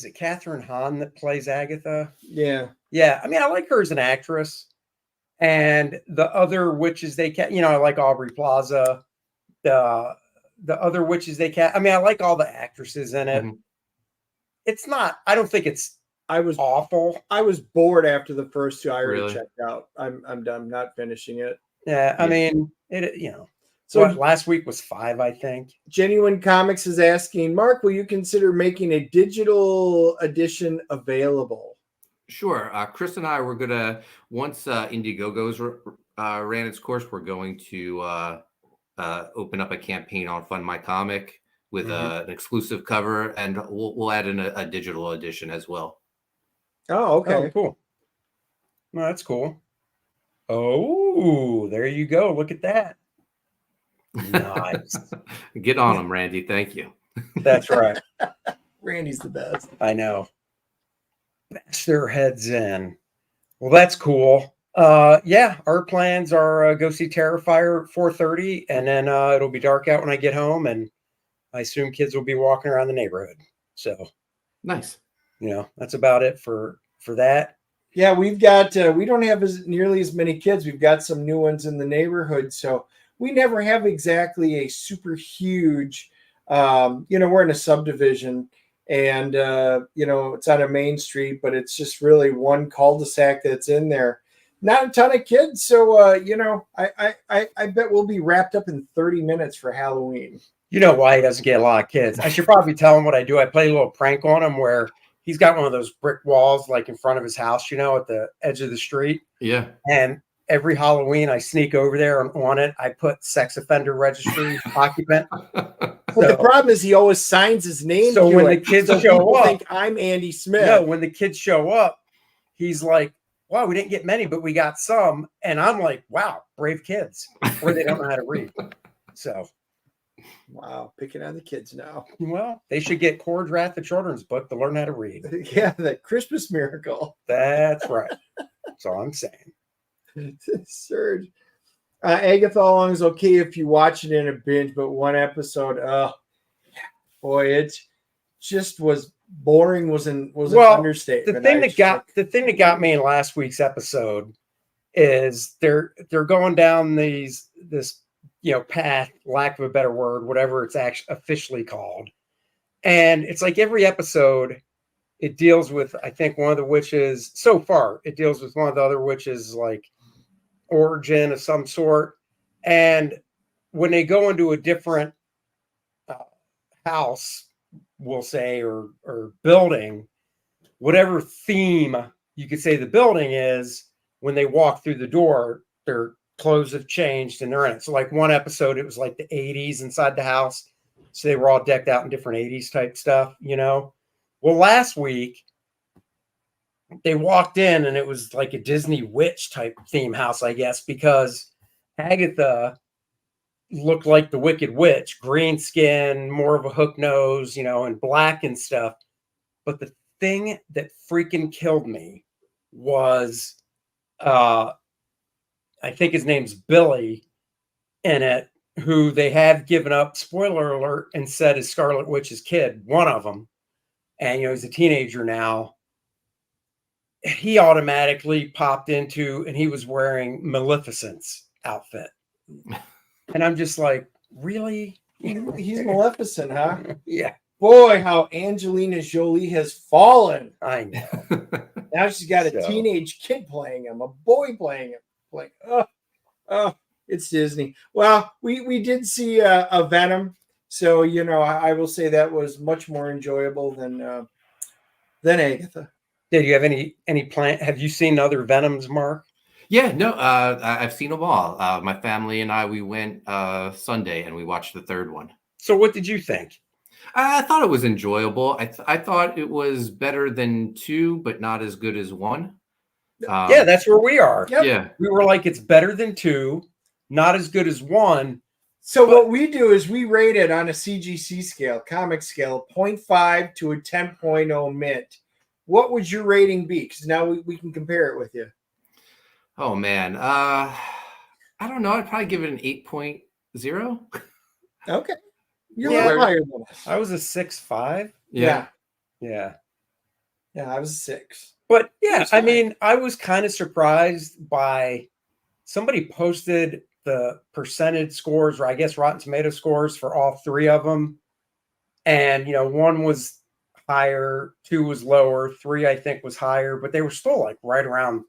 it Catherine Hahn that plays Agatha? Yeah. Yeah. I mean, I like her as an actress. And the other witches I like Aubrey Plaza. The other witches I mean, I like all the actresses in it. Mm-hmm. It's not, I don't think it's awful. I was bored after the first two. I already checked out. I'm done. Not finishing it. Yeah, I mean, So last week was 5, I think. Genuine Comics is asking, Mark, will you consider making a digital edition available? Sure. Chris and I were gonna once Indiegogo's ran its course. We're going to open up a campaign on Fund My Comic with an exclusive cover, and we'll add in a digital edition as well. Oh, okay. Oh, cool. No, that's cool. Oh, there you go. Look at that. Nice. Get on them, Randy. Thank you. That's right. Randy's the best. I know. Bash their heads in. Well, that's cool. Yeah, our plans are go see Terrifier at 4:30, and then it'll be dark out when I get home, and I assume kids will be walking around the neighborhood. So nice. That's about it for that. Yeah, we've got we don't have nearly as many kids. We've got some new ones in the neighborhood, so we never have exactly a super huge. We're in a subdivision, and it's on a main street, but it's just really one cul-de-sac that's in there. Not a ton of kids, so I bet we'll be wrapped up in 30 minutes for Halloween. You know why he doesn't get a lot of kids? I should probably tell him what I do. I play a little prank on him where he's got one of those brick walls like in front of his house, at the edge of the street. Yeah. And every Halloween I sneak over there and on it, I put sex offender registry occupant. But the problem is he always signs his name. So when the kids show up, think I'm Andy Smith. No, when the kids show up, he's like, wow, we didn't get many, but we got some. And I'm like, wow, brave kids. Or they don't know how to read. So. Wow, picking on the kids now. Well, they should get Kor-Drath, the children's book, to learn how to read. Yeah, the Christmas Miracle. That's right. That's all I'm saying. Surge. Agatha All Along is okay if you watch it in a binge, but one episode, boy, it just was boring. Was an understatement. The thing that got me in last week's episode is they're going down this path, lack of a better word, whatever it's actually officially called. And it's like every episode, it deals with, I think, one of the witches. So far, it deals with one of the other witches, like origin of some sort. And when they go into a different house, we'll say, or building, whatever theme you could say the building is, when they walk through the door, their clothes have changed and they're in it. So like one episode, it was like the 80s inside the house. So they were all decked out in different 80s type stuff, you know? Well, last week they walked in and it was like a Disney witch type theme house, I guess, because Agatha looked like the Wicked Witch, green skin, more of a hook nose, you know, and black and stuff. But the thing that freaking killed me was, I think his name's Billy in it, who they have given up, spoiler alert, and said is Scarlet Witch's kid, one of them. And, you know, he's a teenager now. He automatically popped into, and he was wearing Maleficent's outfit. And I'm just like, really? He's Maleficent, huh? Yeah. Boy, how Angelina Jolie has fallen. I know. Now she's got a teenage kid playing him, a boy playing him. Like, oh, it's Disney. Well, we did see a Venom, so you know I will say that was much more enjoyable than Agatha. Did you have any plan? Have you seen other Venoms, Mark? Yeah, no, I've seen them all. My family and we went Sunday and we watched the third one. So what did you think? I thought it was enjoyable. I thought it was better than 2, but not as good as 1. Yeah, that's where we are. Yep. Yeah. We were like, it's better than 2, not as good as 1. So what we do is we rate it on a CGC scale, comic scale, 0.5 to a 10.0 mint. What would your rating be? Because now we can compare it with you. Oh, man. I don't know. I'd probably give it an 8.0. Okay. You're Yeah. a little higher than us. I was a 6.5. Yeah. Yeah. I was a 6. But yeah, That's I fine. mean, I was kind of surprised by somebody posted the percentage scores, or I guess Rotten Tomato scores for all 3 of them. And, you know, 1 was higher, 2 was lower, 3, I think, was higher, but they were still like right around,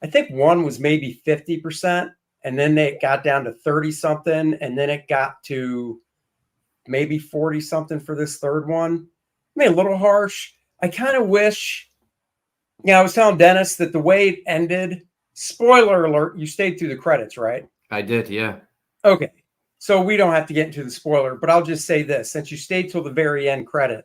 I think 1 was maybe 50%, and then they got down to 30 something, and then it got to maybe 40 something for this third one. I mean, a little harsh. I kind of wish, I was telling Dennis that the way it ended, spoiler alert, you stayed through the credits, right? I did, yeah. Okay. So we don't have to get into the spoiler, but I'll just say this, since you stayed till the very end credit,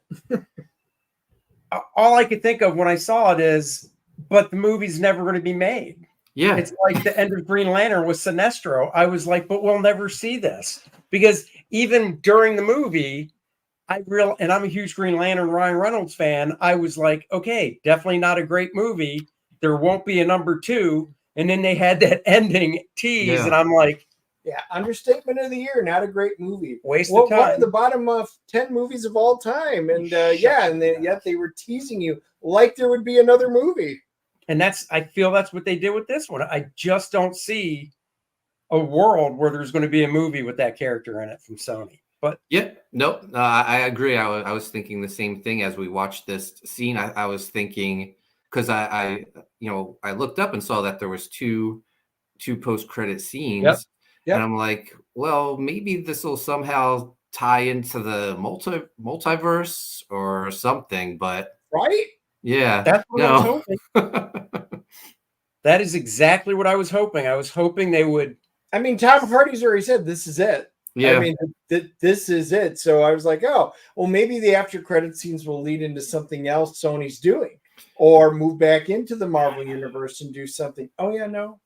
all I could think of when I saw it is, but the movie's never going to be made. Yeah. It's like the end of Green Lantern with Sinestro. I was like, but we'll never see this. Because even during the movie, and I'm a huge Green Lantern Ryan Reynolds fan, I was like, okay, definitely not a great movie. There won't be a number 2. And then they had that ending tease, and I'm like, yeah, understatement of the year. Not a great movie. Waste of time. One of the bottom of 10 movies of all time, and yet they were teasing you like there would be another movie. And I feel that's what they did with this one. I just don't see a world where there's going to be a movie with that character in it from Sony. But yeah, no, I agree. I was thinking the same thing as we watched this scene. I was thinking, because I looked up and saw that there was two post-credit scenes. Yep. And I'm like, well, maybe this will somehow tie into the multiverse or something, but right? Yeah. That's what I was hoping. That is exactly what I was hoping. I was hoping they would. I mean, Tom Hardy's already said this is it. Yeah. I mean, this is it. So I was like, oh, well, maybe the after credit scenes will lead into something else Sony's doing, or move back into the Marvel universe and do something. Oh yeah, no.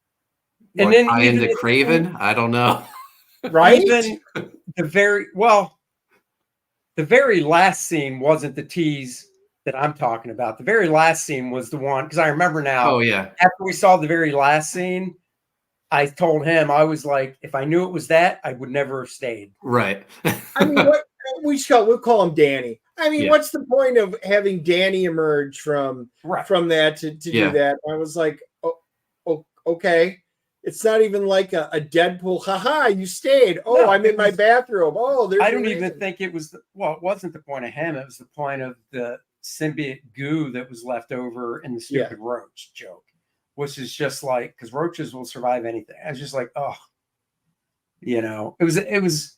And then tie into Craven, I don't know. Right? Even the very last scene wasn't the tease that I'm talking about. The very last scene was the one, because I remember now. Oh yeah. After we saw the very last scene, I told him, I was like, if I knew it was that, I would never have stayed. Right. I mean, we'll call him Danny. I mean, what's the point of having Danny emerge from that to do that? I was like, oh, okay. It's not even like a Deadpool. Haha, you stayed. Oh, no, I'm in my bathrobe. Oh, there's. I don't even think it was. It wasn't the point of him. It was the point of the symbiote goo that was left over in the stupid roach joke, which is just like, because roaches will survive anything. I was just like, oh, it was.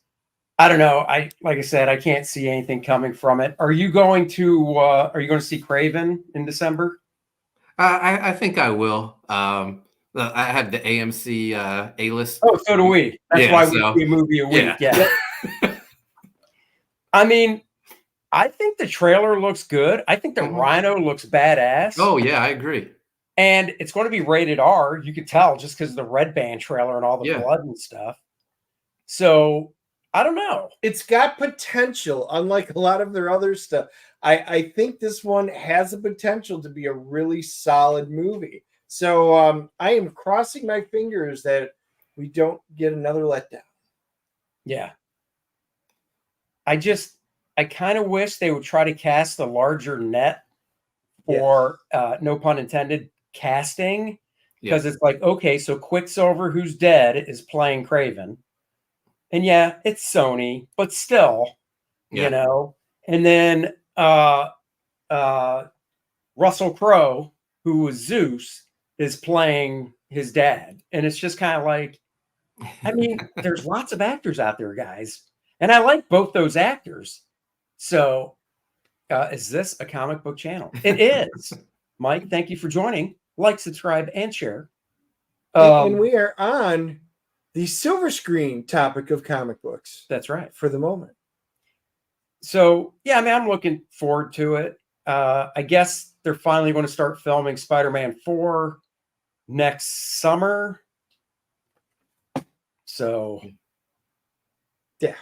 I don't know. Like I said, I can't see anything coming from it. Are you going to see Craven in December? I think I will. I have the AMC A-list. Oh, so do we. That's why we see a movie a week. Yeah. I mean, I think the trailer looks good. I think the Rhino looks badass. Oh yeah, I agree. And it's going to be rated R. You could tell just because of the Red Band trailer and all the blood and stuff. So I don't know. It's got potential, unlike a lot of their other stuff. I think this one has the potential to be a really solid movie. So I am crossing my fingers that we don't get another letdown. Yeah. I kind of wish they would try to cast a larger net for, no pun intended, casting. Because it's like, okay, so Quicksilver, who's dead, is playing Craven. And yeah, it's Sony, but still, And then Russell Crowe, who was Zeus, is playing his dad. And it's just kind of like, I mean, there's lots of actors out there, guys. And I like both those actors. So is this a comic book channel? It is. Mike, thank you for joining. Like, subscribe, and share. And we are on the silver screen topic of comic books. That's right. For the moment. So, yeah, I mean, I'm looking forward to it. I guess they're finally going to start filming Spider-Man 4 next summer. So, yeah.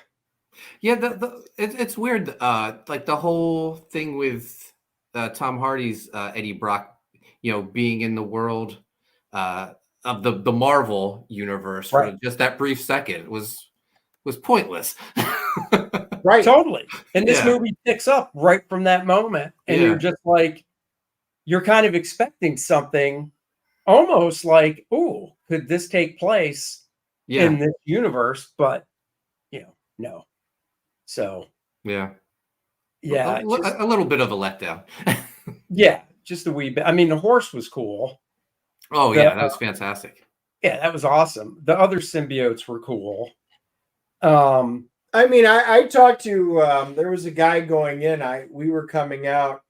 Yeah, it's weird. Like the whole thing with Tom Hardy's Eddie Brock, being in the world of the Marvel universe for just that brief second was pointless. Right. Totally. And this movie picks up right from that moment. And you're just like, you're kind of expecting something almost like, oh, could this take place in this universe? But, no. So, yeah. A little bit of a letdown. Yeah, just a wee bit. I mean, the horse was cool. Oh, yeah, that was fantastic. Yeah, that was awesome. The other symbiotes were cool. I mean, I talked to there was a guy going in. We were coming out,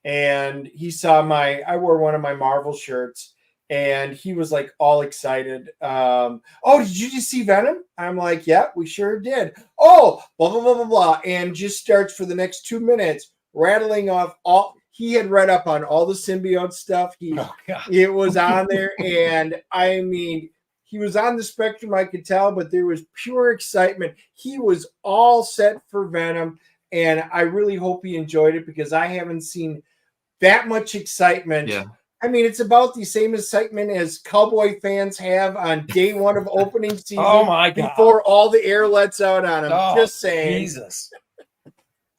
and he saw I wore one of my Marvel shirts, and he was like all excited. Oh, did you just see Venom? I'm like, yeah, we sure did. Oh, blah blah blah blah blah, and just starts for the next 2 minutes rattling off all. He had read up on all the symbiote stuff. It was on there, and I mean, he was on the spectrum, I could tell, but there was pure excitement. He was all set for Venom, and I really hope he enjoyed it because I haven't seen that much excitement. Yeah. I mean, it's about the same excitement as Cowboy fans have on day one of opening season. Oh my God. Before all the air lets out on him. Oh, just saying. Jesus.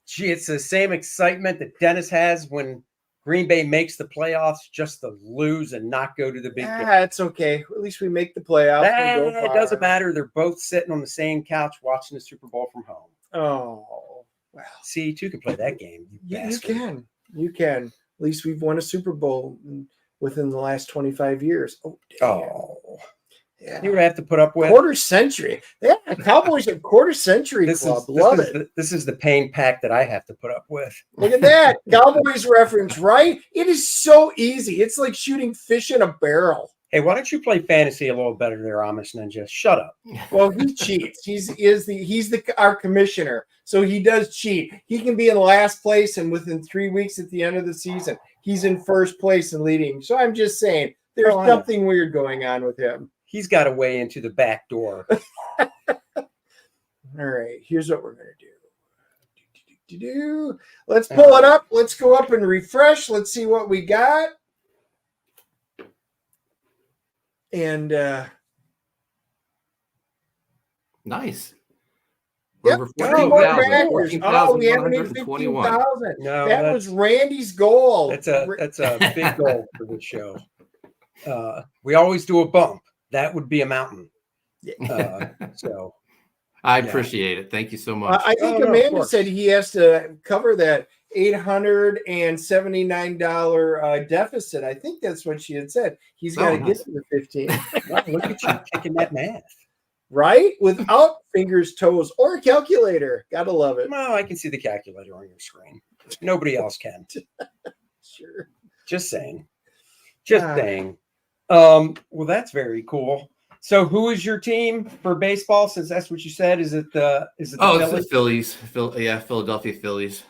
Gee, it's the same excitement that Dennis has when Green Bay makes the playoffs just to lose and not go to the big game. It's okay. At least we make the playoffs. It doesn't matter. They're both sitting on the same couch watching the Super Bowl from home. Oh, well. See, you two can play that game. You can. You can. At least we've won a Super Bowl within the last 25 years. Oh, damn. Yeah. You would have to put up with quarter century. Yeah, Cowboys a quarter century club. Love it. This is the pain pack that I have to put up with. Look at that. Cowboys reference, right? It is so easy. It's like shooting fish in a barrel. Hey, why don't you play fantasy a little better there, Amish Ninja? Shut up. Well, he cheats. He's our commissioner, so he does cheat. He can be in last place, and within 3 weeks at the end of the season, he's in first place and leading. So I'm just saying, there's something weird going on with him. He's got a way into the back door. All right, here's what we're going to do. Let's pull it up. Let's go up and refresh. Let's see what we got. And nice. Yep. Over 14,000. We haven't even 15,000. No, that was Randy's goal. That's a big goal for the show. We always do a bump. That would be a mountain. So I appreciate it. Thank you so much. I think Amanda said he has to cover that $879 deficit. I think that's what she had said. He's got to nice. get to the 15. Wow, look at you kicking that math. Right? Without fingers, toes, or a calculator. Gotta love it. Well, I can see the calculator on your screen. Nobody else can. Sure. Just saying. Just saying. Well, that's very cool. So, who is your team for baseball? Since that's what you said, is it the It's Phillies? the Phillies. Philadelphia Phillies.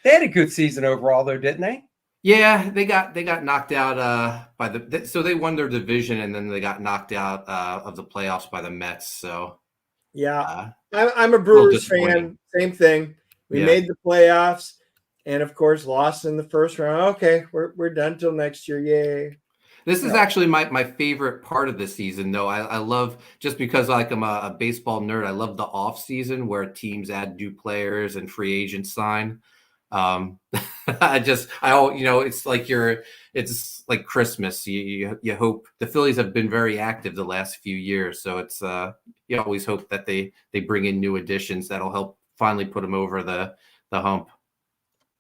They had a good season overall, though, didn't they? Yeah, they got knocked out so they won their division and then they got knocked out of the playoffs by the Mets. So yeah, I'm a Brewers fan. Same thing. We made the playoffs, and of course lost in the first round. Okay, we're done till next year. Yay! This is actually my favorite part of the season, though. I love, just because I'm a baseball nerd, I love the off season where teams add new players and free agents sign. It's like Christmas. You hope. The Phillies have been very active the last few years, so it's you always hope that they bring in new additions that'll help finally put them over the hump.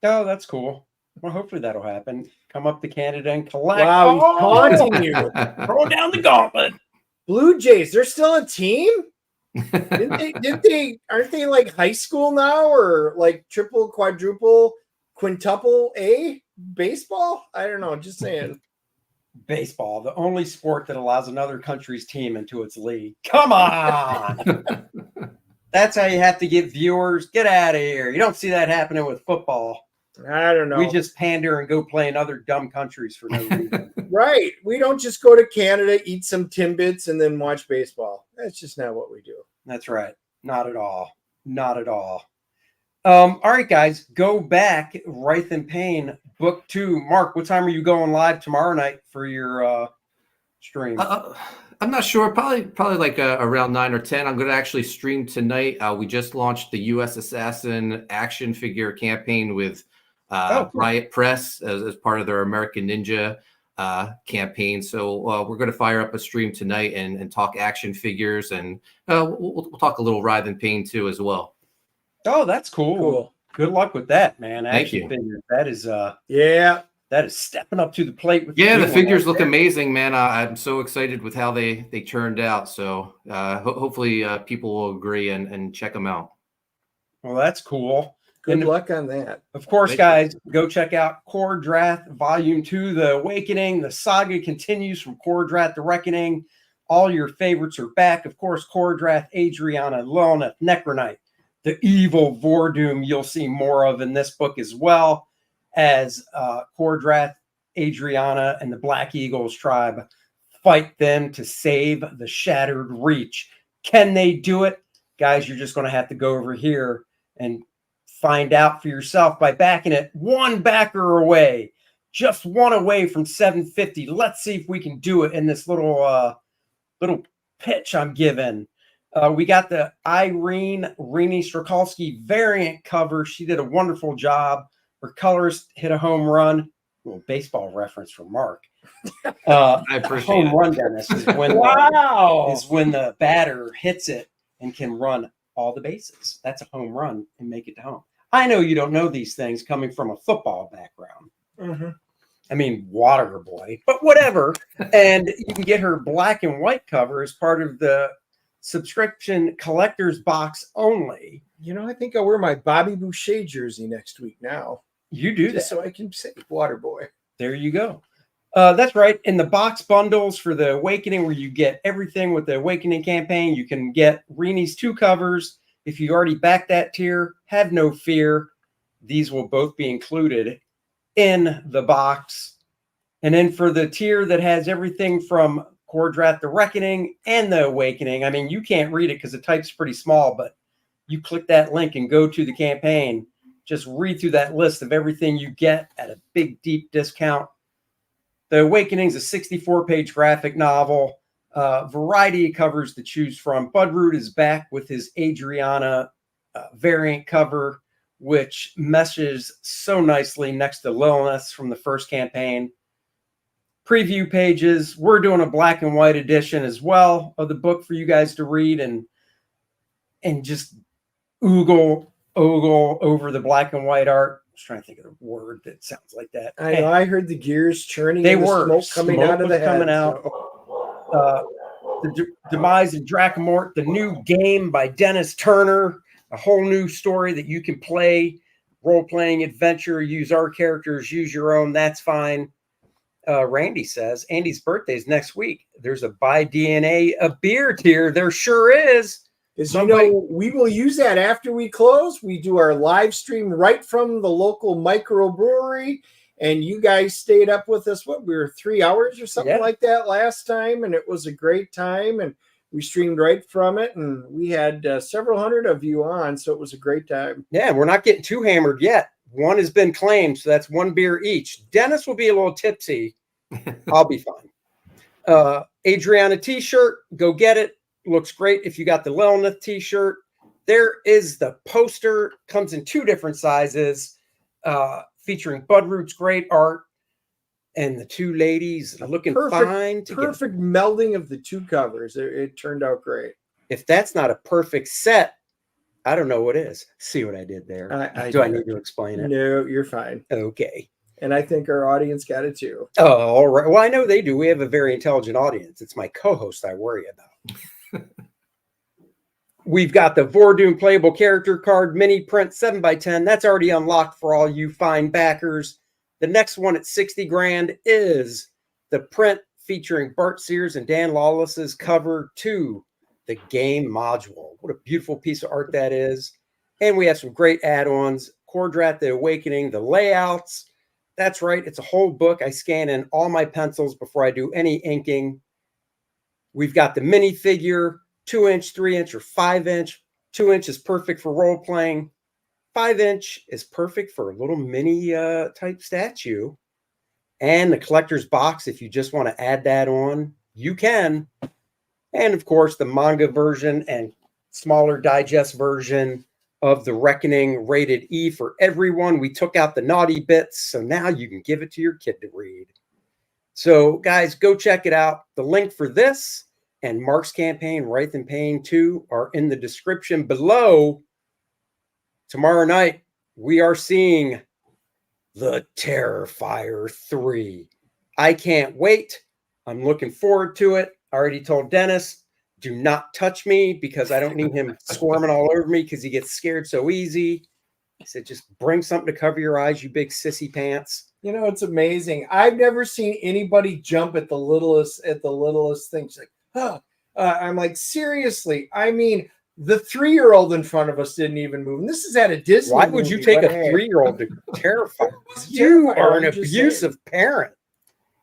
Oh, that's cool. Well, hopefully that'll happen. Come up to Canada and collect. Wow, he's taunting you. Throw down the gauntlet. Blue Jays, they're still a team? Did they aren't they like high school now, or like triple, quadruple, quintuple A baseball? I don't know, just saying. Baseball, the only sport that allows another country's team into its league. Come on. That's how you have to get viewers. Get out of here. You don't see that happening with football. I don't know. We just pander and go play in other dumb countries for no reason. Right. We don't just go to Canada, eat some Timbits, and then watch baseball. That's just not what we do. That's right. Not at all. Not at all. All right, guys, go back. Writhe Payne, book 2. Mark, what time are you going live tomorrow night for your stream? I'm not sure. Probably like around 9 or 10. I'm going to actually stream tonight. We just launched the U.S. Assassin action figure campaign with Riot Press as part of their American Ninja campaign. So we're going to fire up a stream tonight and talk action figures, and we'll talk a little Writhe Payne too as well. Oh, that's cool. Good luck with that, man. Thank you. Figures. That is that is stepping up to the plate. With the figures look amazing, man. I'm so excited with how they turned out. So hopefully people will agree and check them out. Well, that's cool. Good luck on that. Of course, guys, go check out Kor-Drath Volume 2, The Awakening. The saga continues from Kor-Drath, The Reckoning. All your favorites are back. Of course, Kor-Drath, Adriana, Lilnath, Necronite, the evil Vordoom you'll see more of in this book, as well as Kor-Drath, Adriana, and the Black Eagles tribe fight them to save the Shattered Reach. Can they do it? Guys, you're just going to have to go over here and find out for yourself by backing it one backer away, just one away from 750. Let's see if we can do it in this little pitch I'm giving. We got the Irene Strakalski variant cover. She did a wonderful job. Her colorist hit a home run. Little baseball reference from Mark. I appreciate home it. run, Dennis, is when is when the batter hits it and can run all the bases. That's a home run and make it to home. I know you don't know these things coming from a football background. Mm-hmm. I mean, water boy, but whatever. And you can get her black and white cover as part of the subscription collector's box only. You know, I think I'll wear my Bobby Boucher jersey next week now. You do just that. So I can say water boy. There you go. That's right. In the box bundles for the Awakening, where you get everything with the Awakening campaign, you can get Reenie's 2 covers. If you already backed that tier, have no fear. These will both be included in the box. And then for the tier that has everything from Kor-Drath, The Reckoning, and The Awakening, I mean, you can't read it because the type's pretty small, but you click that link and go to the campaign. Just read through that list of everything you get at a big, deep discount. The Awakening is a 64-page graphic novel. Variety of covers to choose from. Budroot is back with his Adriana variant cover, which meshes so nicely next to Lilnath from the first campaign. Preview pages. We're doing a black and white edition as well of the book for you guys to read and just ogle over the black and white art. was trying to think of the word that sounds like that. I know. I heard the gears churning. They and the were. smoke coming out of the head. Coming out. So. The demise of Drakmort, the new game by Dennis Turner, a whole new story that you can play, role-playing adventure, use our characters, use your own, that's fine. Randy says, Andy's birthday is next week. There's a Buy DNA a beer tier. There sure is. As you know, we will use that after we close. We do our live stream right from the local microbrewery. And you guys stayed up with us. What, we were 3 hours or something like that last time. And it was a great time. And we streamed right from it. And we had several hundred of you on. So it was a great time. Yeah, we're not getting too hammered yet. One has been claimed. So that's one beer each. Dennis will be a little tipsy. I'll be fine. Adriana t-shirt. Go get it. Looks great if you got the Lilneth t-shirt. There is the poster. Comes in 2 different sizes. Featuring Bud Root's great art and the 2 ladies looking fine together. Perfect melding of the 2 covers. It turned out great. If that's not a perfect set, I don't know what is. See what I did there? Do I need to explain it? No, you're fine. Okay. And I think our audience got it too. Oh, all right. Well, I know they do. We have a very intelligent audience. It's my co-host I worry about. We've got the Vordoom playable character card mini print 7x10. That's already unlocked for all you fine backers. The next one at 60 grand is the print featuring Bart Sears and Dan Lawless's cover to the game module. What a beautiful piece of art that is. And we have some great add-ons. Kor-Drath, The Awakening, the layouts. That's right. It's a whole book. I scan in all my pencils before I do any inking. We've got the minifigure. 2-inch, 3-inch, or 5-inch. 2-inch is perfect for role playing. 5-inch is perfect for a little mini type statue. And the collector's box, if you just want to add that on, you can. And of course, the manga version and smaller digest version of The Reckoning, rated E for everyone. We took out the naughty bits, so now you can give it to your kid to read. So, guys, go check it out. The link for this and Mark's campaign, Writhe Payne 2, are in the description below. Tomorrow night, we are seeing The Terrifier 3. I can't wait. I'm looking forward to it. I already told Dennis, do not touch me because I don't need him squirming all over me because he gets scared so easy. I said, just bring something to cover your eyes, you big sissy pants. You know, it's amazing. I've never seen anybody jump at the littlest things. Like, I'm like, seriously? I mean, the 3-year-old in front of us didn't even move. And this is at a Disney Why would you take a 3-year-old to terrify? You are an abusive parent.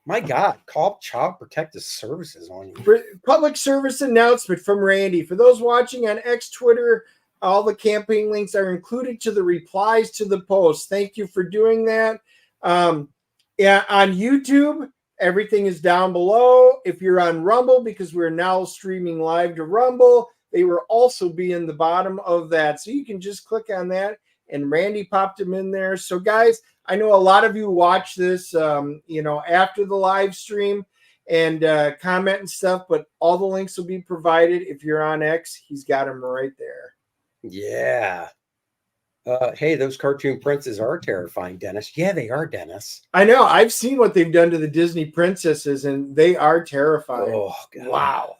My God, call Child Protective Services on you. Public service announcement from Randy. For those watching on X, Twitter, all the campaign links are included to the replies to the post. Thank you for doing that. Yeah, on YouTube, everything is down below. If you're on Rumble, because we're now streaming live to Rumble, they will also be in the bottom of that. So you can just click on that, and Randy popped them in there. So, guys, I know a lot of you watch this, after the live stream and comment and stuff, but all the links will be provided. If you're on X, he's got them right there. Yeah. Hey, those cartoon princes are terrifying, Dennis. Yeah, they are, Dennis. I know. I've seen what they've done to the Disney princesses, and they are terrifying. Oh, God. Wow.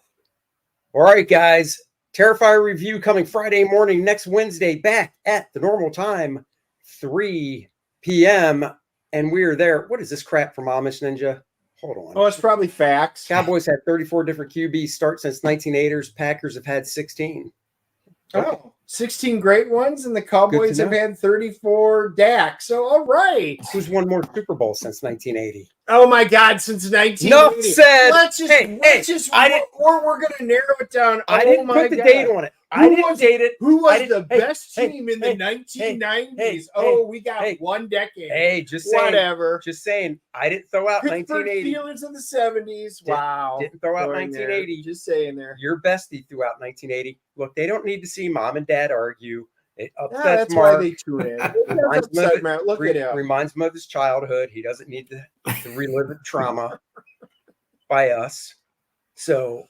All right, guys. Terrifier review coming Friday morning, next Wednesday, back at the normal time, 3 p.m. And we're there. What is this crap from Amish Ninja? Hold on. Oh, it's probably facts. Cowboys had 34 different QBs start since 1980s. Packers have had 16. Oh, 16 great ones, and the Cowboys have had 34 Dak. So, all right. Who's won more Super Bowls since 1980? Oh, my God, since 1980. Enough said. We're going to narrow it down. I didn't put the date on it. I didn't date it. Who was the best team in the 1990s? We got one decade. Hey, just saying. Whatever. Just saying. I didn't throw out Pittsburgh 1980. Steelers in the 70s. Wow. Didn't throw out 1980. Just saying there. Your bestie threw out 1980. Look, they don't need to see mom and dad argue. It upsets that's Mark. why they tune in. Reminds him of his childhood. He doesn't need to relive the trauma by us. So,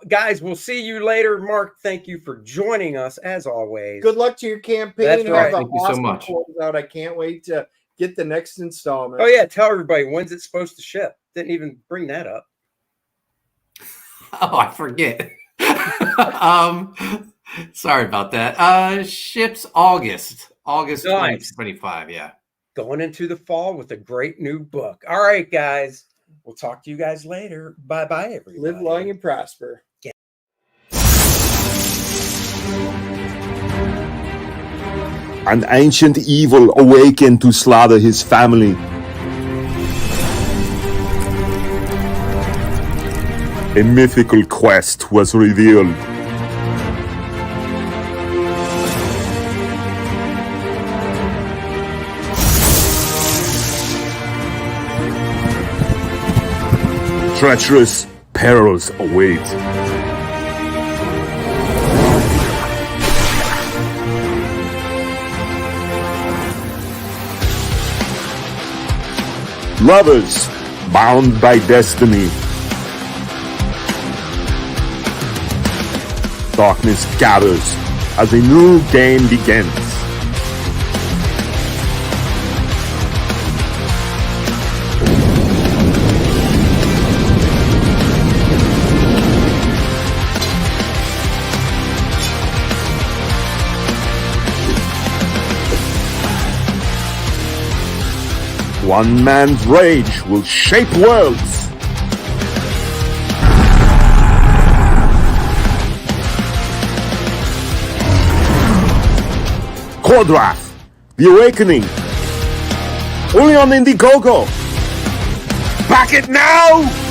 guys, we'll see you later. Mark, thank you for joining us as always. Good luck to your campaign. That's right. Have Thank you so awesome much. closeout. I can't wait to get the next installment. Oh yeah, tell everybody, when's it supposed to ship? Didn't even bring that up. Oh, I forget. Sorry about that. Ships August Nice. 2025. Yeah. Going into the fall with a great new book. All right, guys. We'll talk to you guys later. Bye-bye, everybody. Live long and prosper. An ancient evil awakened to slaughter his family. A mythical quest was revealed. Treacherous perils await. Lovers bound by destiny. Darkness gathers as a new game begins. One man's rage will shape worlds. Kor-Drath, The Awakening. Only on Indiegogo. Back it now!